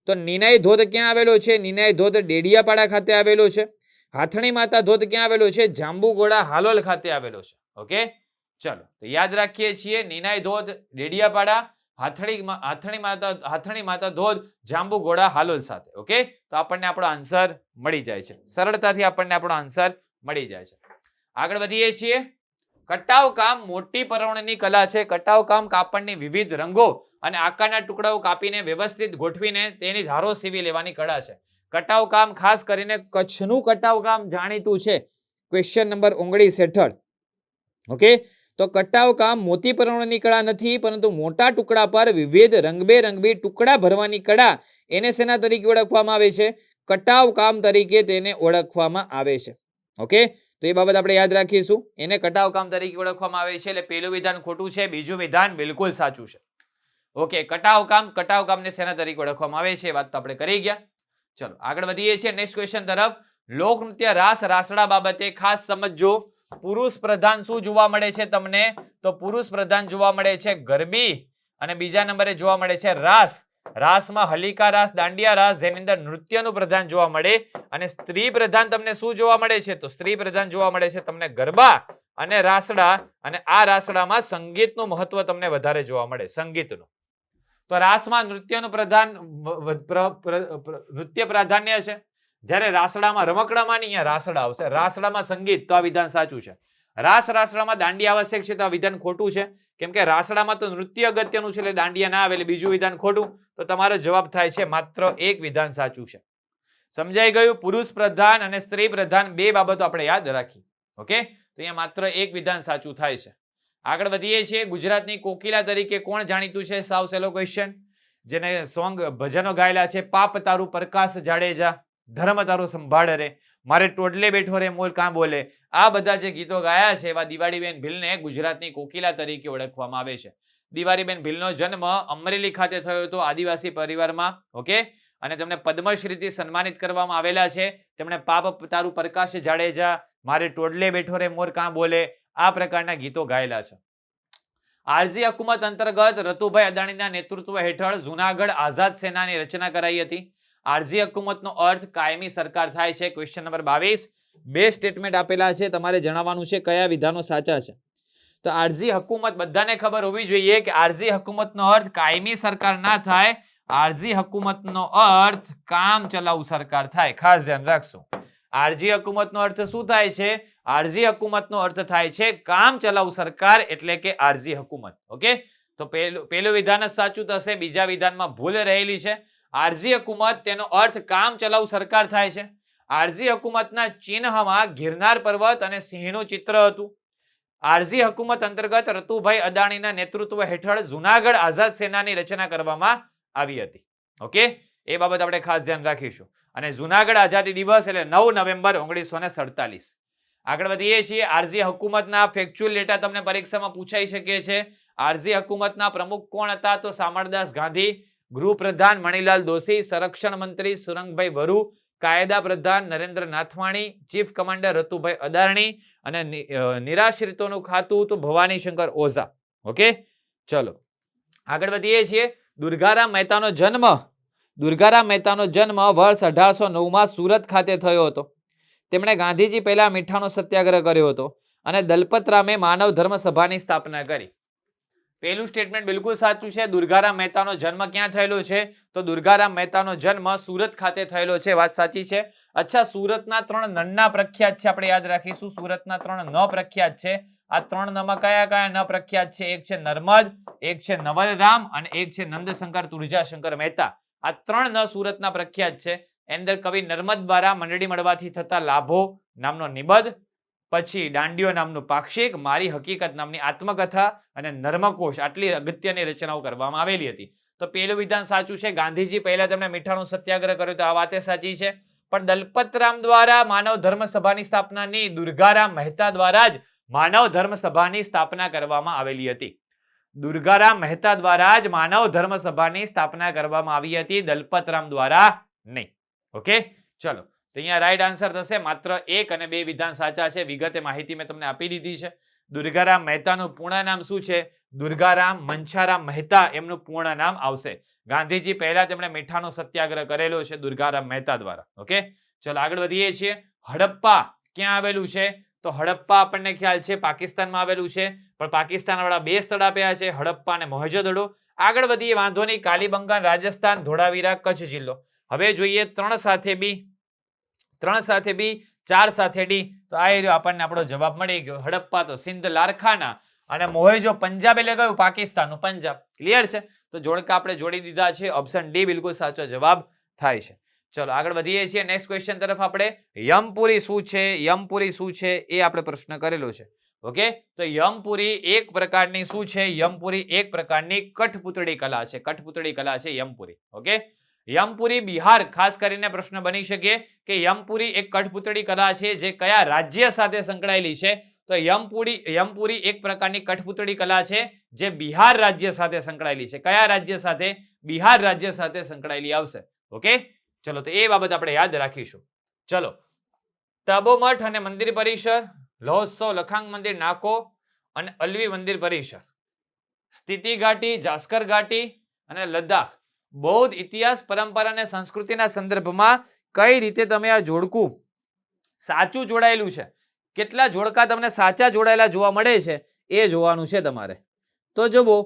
તો નિનાઈ ધોધ ક્યાં આવેલો છે? નિનાઈ ધોધ ડેડિયાપાડા ખાતે આવેલો છે. હાથણી માતા ધોધ ક્યાં આવેલો છે? જાંબુઘોડા હાલોલ ખાતે આવેલો છે. ઓકે, ચલો તો યાદ રાખીએ છીએ નિનાઈ ધોધ ડેડિયાપાડા, હાથણી માતા ધોધ જાંબુઘોડા હાલોલ સાથે. ઓકે, તો આપણને આપણો આન્સર મળી જાય છે. સરળતાથી આપણને આપણો આન્સર મળી જાય છે. આગળ વધીએ છીએ. કટાવ કામ મોટી પરવણની કલા છે. કટાવ કામ કાપડની વિવિધ રંગો અને આકારના ટુકડાઓ કાપીને વ્યવસ્થિત ગોઠવીને તેની ધારો સીવી લેવાની કળા છે. કટાવ કામ ખાસ કરીને કચ્છનું કટાવ કામ જાણીતું છે. ક્વેશ્ચન નંબર 19 હેઠળ. ઓકે, તો કટાવ કામ મોતી પરવણની કળા નથી પરંતુ મોટા ટુકડા પર વિવિધ રંગબેરંગી ટુકડા ભરવાની કળા. એને શેના તરીકે ઓળખવામાં આવે છે? કટાવ કામ તરીકે તેને ઓળખવામાં આવે છે. ઓકે, તો એ બાબત આપણે યાદ રાખીશું. એને કટાવ કામ તરીકે ઓળખવામાં આવે છે. એટલે પહેલું વિધાન ખોટું છે, બીજું વિધાન બિલકુલ સાચું છે. ઓકે, કટાવ કામને શેના તરીકે ઓળખવામાં આવે છે એ વાત તો આપણે કરી ગયા. ચલો આગળ વધીએ છીએ નેક્સ્ટ ક્વેશ્ચન તરફ. લોકનૃત્ય રાસ રાસડા બાબતે ખાસ સમજજો. પુરુષ પ્રધાન શું જોવા મળે છે તમને? તો પુરુષ પ્રધાન જોવા મળે છે ગરબી અને બીજા નંબરે જોવા મળે છે રાસ. રાસમાં હલિકા રાસ, દાંડિયા રાસ, જેની અંદર નૃત્યનું પ્રધાન જોવા મળે. અને સ્ત્રી પ્રધાન તમને શું જોવા મળે છે? તો સ્ત્રી પ્રધાન જોવા મળે છે તમને ગરબા અને રાસડા. અને આ રાસડામાં સંગીતનું મહત્વ તમને વધારે જોવા મળે, સંગીતનું. તો રાસમાં નૃત્યનું નૃત્ય પ્રાધાન્ય છે, જ્યારે રાસડામાં રમકડામાં નહીં, અહીંયા રાસડા આવશે. રાસડામાં સંગીત, તો આ વિધાન સાચું છે. રાસડામાં દાંડિયા આવશ્યક છે, તો આ વિધાન ખોટું છે. કેમ કે રાસડામાં તો નૃત્ય અગત્યનું છે એટલે દાંડિયા ના આવે, એટલે બીજું વિધાન ખોટું. તો તમારો જવાબ થાય છે માત્ર એક વિધાન સાચું છે. સમજાઈ ગયું? પુરુષ પ્રધાન અને સ્ત્રી પ્રધાન બે બાબતો આપણે યાદ રાખી. ઓકે, તો અહીંયા માત્ર એક વિધાન સાચું થાય છે. આગળ વધીએ છીએ. ગુજરાતની કોકિલા તરીકે કોણ જાણીતું છે? સાવ સહેલો ક્વેશ્ચન. જેને સોંગ ભજનો ગાયેલા છે. પાપ તારું પ્રકાશ જાડેજા, ધર્મ તારું સંભાળ રે, મારે ટોડલે બેઠો રે મોલ કાં બોલે. આ બધા જે ગીતો ગાયા છે એવા દિવાળીબેન ભીલને ગુજરાતની કોકિલા તરીકે ઓળખવામાં આવે છે. દિવાળીબેન ભીલનો જન્મ અમરેલી ખાતે થયો હતો, આદિવાસી પરિવારમાં. ઓકે, અને તેમને પદ્મશ્રીથી સન્માનિત કરવામાં આવેલા છે. તેમણે પાપ તારું પ્રકાશ જાડેજા, મારે ટોડલે બેઠો રે મોર કાં બોલે, આ પ્રકારના ગીતો ગાયેલા છે. આરજી હુકુમત અંતર્ગત રતુભાઈ અદાણીના નેતૃત્વ હેઠળ જુનાગઢ આઝાદ સેનાની રચના કરાઈ હતી. આરજી હુકુમતનો અર્થ કાયમી સરકાર થાય છે. Question number 22. બે સ્ટેટમેન્ટ આપેલા છે, તમારે જણાવવાનું છે કયા વિધાનો સાચા છે. તો આરજી હુકુમત બધાને ખબર હોવી જોઈએ કે આરજી હુકુમતનો અર્થ કાયમી સરકાર ના થાય. આરજી હુકુમતનો અર્થ કામ ચલાઉ સરકાર થાય. ખાસ ધ્યાન રાખશો. આરજી હુકુમતનો અર્થ શું થાય છે? આરજી હુકુમતનો અર્થ થાય છે કામ ચલાઉ સરકાર, એટલે કે આરજી હુકુમત. ઓકે, તો પહેલું વિધાન જ સાચું થશે, બીજા વિધાનમાં ભૂલ રહેલી છે. આરજી હુકુમત તેનો અર્થ કામ ચલાઉ સરકાર થાય છે. આરજી હુકુમતના ચિહ્નમાં ગિરનાર પર્વત અને સિંહનું ચિત્ર હતું. આરજી હુકુમત અંતર્ગત રતુભાઈ અદાણીના નેતૃત્વ હેઠળ જુનાગઢ આઝાદ સેનાની રચના કરવામાં આવી હતી. ઓકે, એ બાબત આપણે ખાસ ધ્યાન રાખીશું. અને જુનાગઢ આઝાદી દિવસ એટલે 9 નવેમ્બર 1947. આગળ વધીએ છીએ. આરજી હુકુમતના ફેક્ચ્યુઅલ ડેટા તમને પરીક્ષામાં પૂછાઈ શકે છે. આરજી હુકુમતના પ્રમુખ કોણ હતા? તો શામળદાસ ગાંધી, ગૃહપ્રધાન મણિલાલ દોશી, સંરક્ષણ મંત્રી સુરંગભાઈ વરુ, કાયદા પ્રધાન નરેન્દ્ર નાથવાણી, ચીફ કમાન્ડર રતુભાઈ અદાણી અને નિરાશ્રિતોનું ખાતું તો ભવાની શંકર ઓઝા. ઓકે, ચલો આગળ વધીએ છીએ. દુર્ગારામ મહેતાનો જન્મ વર્ષ 1809 સુરત ખાતે થયો હતો. તેમણે ગાંધીજી પહેલા મીઠાનો સત્યાગ્રહ કર્યો હતો અને દલપતરામે માનવ ધર્મ સભાની સ્થાપના કરી. પહેલું સ્ટેટમેન્ટ બિલકુલ સાચું છે. દુર્ગારામ મહેતાનો જન્મ ક્યાં થયેલો છે? તો દુર્ગારામ મહેતાનો જન્મ સુરત ખાતે થયેલો છે. વાત સાચી છે. અચ્છા, સુરતના 3 નન્ના પ્રખ્યાત છે, આપણે યાદ રાખીશું. સુરતના 3 ન પ્રખ્યાત છે. આ 3 નમાં કયા કયા ન પ્રખ્યાત છે? એક છે નર્મદ, એક છે નવલરામ અને એક છે નંદશંકર તુળજાશંકર મહેતા. આ 3 ન સુરતના પ્રખ્યાત છે. અંદર કવિ નર્મદ દ્વારા મંડળી મળવાથી થતા લાભો નામનો નિબંધ, પછી દાંડિયો નામનું પાક્ષિક, મારી હકીકત નામની આત્મકથા અને નર્મકોશ, આટલી અગત્યની રચનાઓ કરવામાં આવેલી હતી. તો પહેલું વિધાન સાચું છે. ગાંધીજી પહેલા તેમણે મીઠાનો સત્યાગ્રહ કર્યો તો આ વાતે સાચી છે. પણ દલપતરામ દ્વારા માનવ ધર્મ સભાની સ્થાપના નહીં, દુર્ગારામ મહેતા દ્વારા જ માનવ ધર્મ સભાની સ્થાપના કરવામાં આવેલી હતી. દુર્ગારામ મહેતા દ્વારા જ માનવ ધર્મ સભાની સ્થાપના કરવામાં આવી હતી, દલપતરામ દ્વારા નહીં. ઓકે, ચલો તો અહીંયા રાઈટ આન્સર થશે. માત્ર 1 અને 2 વિધાન સાચા છે. વિગતે માહિતી મેં તમને આપી દીધી છે. દુર્ગારામ મહેતાનું પૂર્ણ નામ શું છે? દુર્ગારામ મંછારામ મહેતા એમનું પૂર્ણ નામ આવશે. ગાંધીજી પહેલા તેમણે મીઠાનો સત્યાગ્રહ કરેલો છે દુર્ગારામ મહેતા દ્વારા. ઓકે, ચલો આગળ વધીએ છીએ. હડપ્પા ક્યાં આવેલું છે? તો હડપ્પા આપણને ખ્યાલ છે પાકિસ્તાનમાં આવેલું છે, પણ પાકિસ્તાન વાળા 2 સ્થળ આપ્યા છે, હડપ્પા અને મોહેંજો-દડો. આગળ વધીએ, વાંધો નહીં. કાલીબંગાન રાજસ્થાન, ધોળાવીરા કચ્છ જિલ્લો. હવે જોઈએ 3 સાથે બી, 4 સાથે ડી. તો આ આપણને આપણો જવાબ મળી ગયો. હડપ્પા તો સિંધ લારખાના અને મોહેજો પંજાબ એટલે કયું? પાકિસ્તાનનું પંજાબ. ક્લિયર છે? તો જોડકા આપણે જોડી દીધા છે. ઓપ્શન ડી બિલકુલ સાચો જવાબ થાય છે. ચલો આગળ વધીએ છીએ નેક્સ્ટ ક્વેશ્ચન તરફ. આપણે યમપુરી શું છે? યમપુરી શું છે એ આપણે પ્રશ્ન કરેલો છે. ઓકે, તો યમપુરી એક પ્રકારની શું છે? યમપુરી એક પ્રકારની કઠપૂતળી કલા છે. કઠપૂતળી કલા છે યમપુરી. ઓકે, યમપુરી બિહાર ખાસ કરીને પ્રશ્ન બની શકે કે યમપુરી એક કઠપૂતળી કલા છે જે કયા રાજ્ય સાથે સંકળાયેલી છે? તો યમપુરી એક પ્રકારની કઠપૂતળી કલા છે જે બિહાર રાજ્ય સાથે સંકળાયેલી છે. કયા રાજ્ય સાથે? બિહાર રાજ્ય સાથે સંકળાયેલી આવશે. ઓકે, ચલો તો એ બાબત આપણે યાદ રાખીશું. ચલો, તપોમઠ અને મંદિર પરિસર, લોહોત્સવ, લખાંગ મંદિર, નાકો અને અલવી મંદિર પરિસર, સ્થિતિ ઘાટી, જાસ્કર ઘાટી અને લદ્દાખ. બૌદ્ધ ઇતિહાસ, પરંપરા અને સંસ્કૃતિના સંદર્ભમાં કઈ રીતે તમે આ જોડકું સાચું જોડાયેલું છે, કેટલા જોડકા તમને સાચા જોડાયેલા જોવા મળે છે એ જોવાનું છે તમારે. તો જુઓ,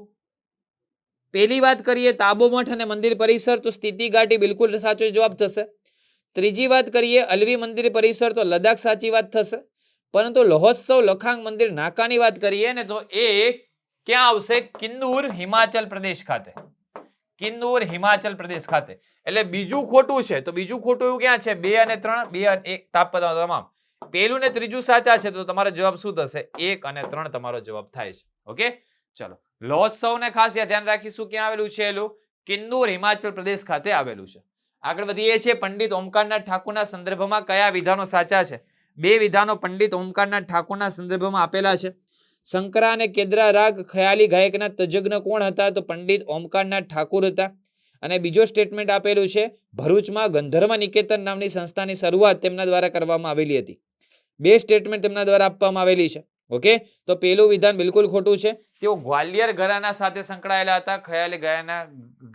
પહેલી વાત કરીએ તાબોમઠ અને મંદિર પરિસર, તો સ્થિતિ ઘાટી બિલકુલ સાચો જવાબ થશે. ત્રીજી વાત કરીએ અલવી મંદિર પરિસર, તો લદ્દાખ સાચી વાત થશે. પરંતુ લોહોત્સવ, લખાંગ મંદિર, નાકાની વાત કરીએ ને તો એ ક્યાં આવશે? કિન્નૂર, હિમાચલ પ્રદેશ ખાતે. કિન્નૂર હિમાચલ પ્રદેશ ખાતે. એટલે બીજું ખોટું છે. તો બીજું ખોટું એવું ક્યાં છે? 2 અને 3, 2 અને 1 તાપમાન તમામ. પહેલું ને ત્રીજું સાચા છે તો તમારો જવાબ શું થશે? 1 અને 3 તમારો જવાબ થાય છે. ઓકે, ચલો. લોહત્સવને ખાસ ધ્યાન રાખીશું. ક્યાં આવેલું છે? એલું કિન્નૂર હિમાચલ પ્રદેશ ખાતે આવેલું છે. આગળ વધીએ છીએ. પંડિત ઓમકારનાથ ઠાકોરના સંદર્ભમાં કયા વિધાનો સાચા છે? 2 વિધાનો પંડિત ઓમકારનાથ ઠાકોરના સંદર્ભમાં આપેલા છે. શંકરા અને કેદરા રાગ ખ્યાલી ગાયકના તજજ્ઞ કોણ હતા? તો પંડિત ઓમકારનાથ ઠાકોર હતા. અને બીજો સ્ટેટમેન્ટ આપેલું છે, ભરૂચમાં ગંધર્વ નિકેતન નામની સંસ્થાની શરૂઆત તેમના દ્વારા કરવામાં આવેલી હતી. 2 સ્ટેટમેન્ટ તેમના દ્વારા આપવામાં આવેલી છે. ઓકે, તો પહેલું વિધાન બિલકુલ ખોટું છે. તેઓ ગ્વાલિયર ઘરાના સાથે સંકળાયેલા હતા. ખ્યાલી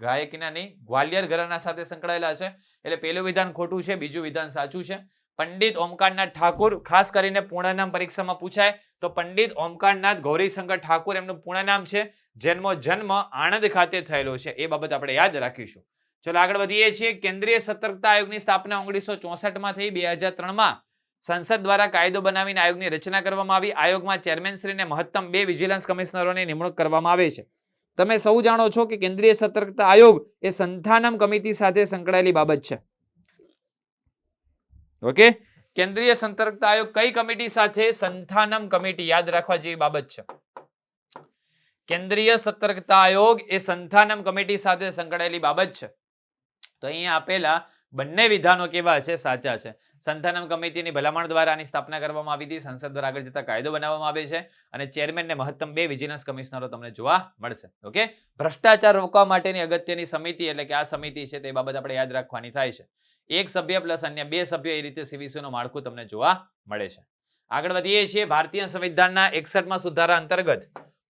ગાયકના નહીં, ગ્વાલિયર ઘરાના સાથે સંકળાયેલા છે. એટલે પહેલું વિધાન ખોટું છે, બીજું વિધાન સાચું છે. પંડિત ઓમકારનાથ ઠાકોર, ખાસ કરીને પૂર્ણ નામ પરીક્ષામાં પૂછાય તો પંડિત ઓમકારનાથ ગૌરીશંકર ઠાકોર એમનું પૂર્ણ નામ છે. જન્મ આણંદ ખાતે થયેલો છે. એ બાબત આપણે યાદ રાખીશું. ચલો આગળ વધીએ છીએ. કેન્દ્રીય સતર્કતા આયોગની સ્થાપના 1964 માં થઈ. 2003 માં સંસદ દ્વારા કાયદો બનાવીને આયોગની રચના કરવામાં આવી. આયોગમાં ચેરમેનશ્રીને મહત્તમ 2 વિજિલન્સ કમિશનરોની નિમણૂક કરવામાં આવે છે. તમે સૌ જાણો છો કે કેન્દ્રીય સતર્કતા આયોગ એ સંથાનમ કમિટી સાથે સંકળાયેલી બાબત છે. ઓકે, કેન્દ્રીય સતર્કતા આયોગ કઈ કમિટી સાથે? સંથાનમ કમિટી. યાદ રાખવા જેવી બાબત છે. કેન્દ્રીય સતર્કતા આયોગ એ સંથાનમ કમિટી સાથે સંકળાયેલી બાબત છે. તો અહીંયા આપેલા બંને વિધાનો કેવા છે? સાચા છે. સંથાનમ કમિટીની ભલામણ દ્વારા આની સ્થાપના કરવામાં આવી હતી. સંસદ દ્વારા આગળ જતા કાયદો બનાવવામાં આવે છે અને ચેરમેનને મહત્તમ 2 વિજિલન્સ કમિશનરો તમને જોવા મળશે. ઓકે, ભ્રષ્ટાચાર રોકવા માટેની અગત્યની સમિતિ એટલે કે આ સમિતિ છે તે બાબત આપણે યાદ રાખવાની થાય છે. 1 સભ્ય પ્લસ અન્ય 2 સભ્ય, એ રીતે સીવીસીનું માળખું તમને જોવા મળે છે. આગળ વધીએ છીએ. ભારતીય સંવિધાનના 61માં સુધારા અંતર્ગત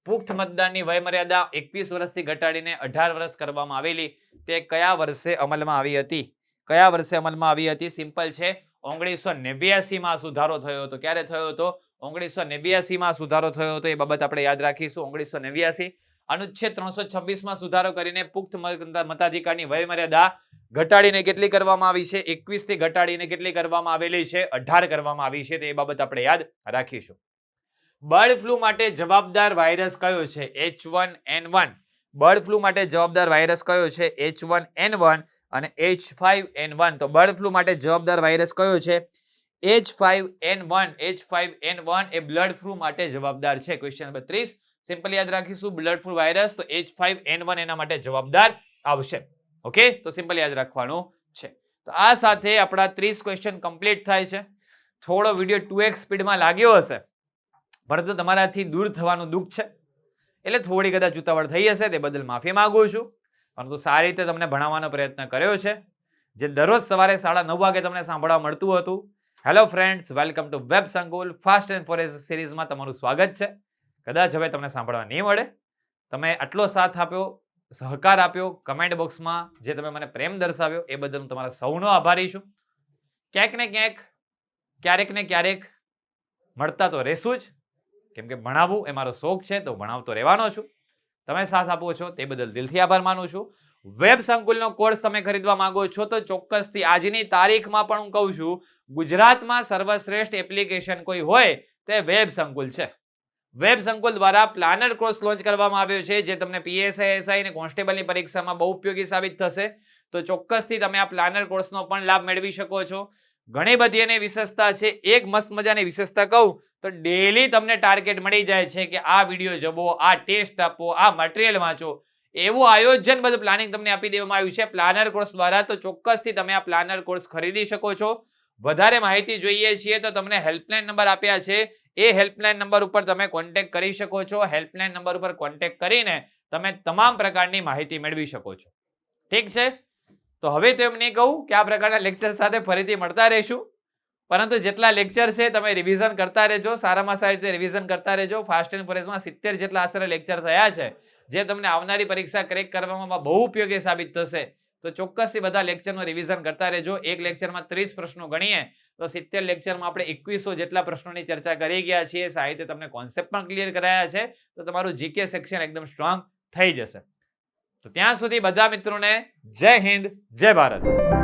પુખ્ત મતદાનની વયમર્યાદા 21 વર્ષથી ઘટાડીને 18 વર્ષ કરવામાં આવેલી. તે કયા વર્ષે અમલમાં આવી હતી? કયા વર્ષે અમલમાં આવી હતી? સિમ્પલ છે, 1989 માં સુધારો થયો હતો. ક્યારે થયો હતો? 1989 માં સુધારો થયો હતો. એ બાબત આપણે યાદ રાખીશું. 1989. અનુચ્છેદ 326 માં સુધારો કરીને પુખ્ત મતાધિકારની વયમર્યાદા ઘટાડીને કેટલી કરવામાં આવી છે? 21 થી ઘટાડીને કેટલી કરવામાં આવેલી છે? 18 કરવામાં આવી છે. તો એ બાબત આપણે યાદ રાખીશું. બર્ડ ફ્લૂ માટે જવાબદાર વાયરસ કયો છે? H1N1. બર્ડ ફ્લૂ માટે જવાબદાર વાયરસ કયો છે? H1N1 અને H5N1. તો બર્ડ ફ્લૂ માટે જવાબદાર વાયરસ કયો છે? H5N1. H5N1 એ બ્લડ ફ્લૂ માટે જવાબદાર છે. ક્વેશ્ચન નંબર 30 સિમ્પલ યાદ રાખીશું. બ્લડ ફ્લૂ વાયરસ, તો H5N1 એના માટે જવાબદાર આવશે. ઓકે, તો સિમ્પલ યાદ રાખવાનું છે. તો આ સાથે આપણા 30 ક્વેશ્ચન કમ્પ્લીટ થાય છે. થોડો વિડીયો 2x સ્પીડમાં લાગ્યો હશે, પરંતુ તમારાથી દૂર થવાનું દુઃખ છે એટલે થોડી કદાચ ઉતાવળ થઈ હશે, તે બદલ માફી માંગુ છું. પરંતુ સારી રીતે તમને ભણાવવાનો પ્રયત્ન કર્યો છે, જે દરરોજ સવારે 9:30 વાગે તમને સાંભળવા મળતું હતું. Hello friends, welcome to web સંકુલ ફાસ્ટ એન્ડ ફોરેસ્ટ સિરીઝમાં તમારું સ્વાગત છે. કદાચ હવે તમને સાંભળવા નહીં મળે. તમે આટલો સાથ આપ્યો, સહકાર આપ્યો, કમેન્ટ બોક્સમાં જે તમે મને પ્રેમ દર્શાવ્યો એ બદલ હું તમારા સૌનો આભારી છું. ક્યાંક ને ક્યાંક, ક્યારેક ને ક્યારેક મળતા તો રહેશું જ, કેમ કે ભણાવવું એ મારો શોખ છે, તો ભણાવતો રહેવાનો છું. તમે સાથ આપો છો તે બદલ દિલથી આભાર માનું છું. વેબ સંકુલનો કોર્સ તમે ખરીદવા માંગો છો તો ચોક્કસથી આજની તારીખમાં પણ હું કહું છું, ગુજરાતમાં સર્વશ્રેષ્ઠ એપ્લિકેશન કોઈ હોય તે વેબ સંકુલ છે. વેબ સંકુલ દ્વારા પ્લાનર કોર્સ લોન્ચ કરવામાં આવ્યો છે, જે તમને પીએસઆઈ, એસઆઈ અને કોન્સ્ટેબલની પરીક્ષામાં બહુ ઉપયોગી સાબિત થશે. તો ચોક્કસથી તમે આ પ્લાનર કોર્સનો પણ લાભ મેળવી શકો છો. ઘણી બધી એની વિશેષતા છે. એક મસ્ત મજાની વિશેષતા કહું તો ડેલી તમને ટાર્ગેટ મળી જાય છે કે આ વિડીયો જુઓ, આ ટેસ્ટ આપો, આ મટીરિયલ વાંચો. એવું આયોજન બધું પ્લાનિંગ તમને આપી દેવામાં આવ્યું છે પ્લાનર કોર્સ દ્વારા. તો ચોક્કસથી તમે આ પ્લાનર કોર્સ ખરીદી શકો છો. વધારે માહિતી જોઈએ છીએ તો તમને હેલ્પલાઇન નંબર આપ્યા છે, એ હેલ્પલાઇન નંબર ઉપર તમે કોન્ટેક્ટ કરી શકો છો. હેલ્પલાઇન નંબર ઉપર કોન્ટેક્ટ કરીને તમે તમામ પ્રકારની માહિતી મેળવી શકો છો. ઠીક છે, તો હવે તો એમ નહીં કહું કે આ પ્રકારના લેક્ચર સાથે ફરીથી મળતા રહીશું, પરંતુ જેટલા લેક્ચર છે તમે રિવિઝન કરતા રહેજો, સારામાં સારી રીતે રિવિઝન કરતા રહેજો. ફાસ્ટ એન્ડ ફોરેસ્ટમાં 70 જેટલા આશરે લેક્ચર થયા છે, જે તમને આવનારી પરીક્ષા ક્રેક કરવામાં બહુ ઉપયોગી સાબિત થશે. તો ચોક્કસથી બધા લેક્ચરનું રિવિઝન કરતા રહેજો. એક લેક્ચરમાં 30 પ્રશ્નો ગણીએ તો 70 લેક્ચરમાં આપણે 2100 જેટલા પ્રશ્નોની ચર્ચા કરી ગયા છીએ. સાહિત્ય તમને કોન્સેપ્ટ પણ ક્લિયર કરાયા છે, તો તમારું જીકે સેક્શન એકદમ સ્ટ્રોંગ થઈ જશે. તો ત્યાં સુધી બધા મિત્રોને જય હિન્દ, જય ભારત.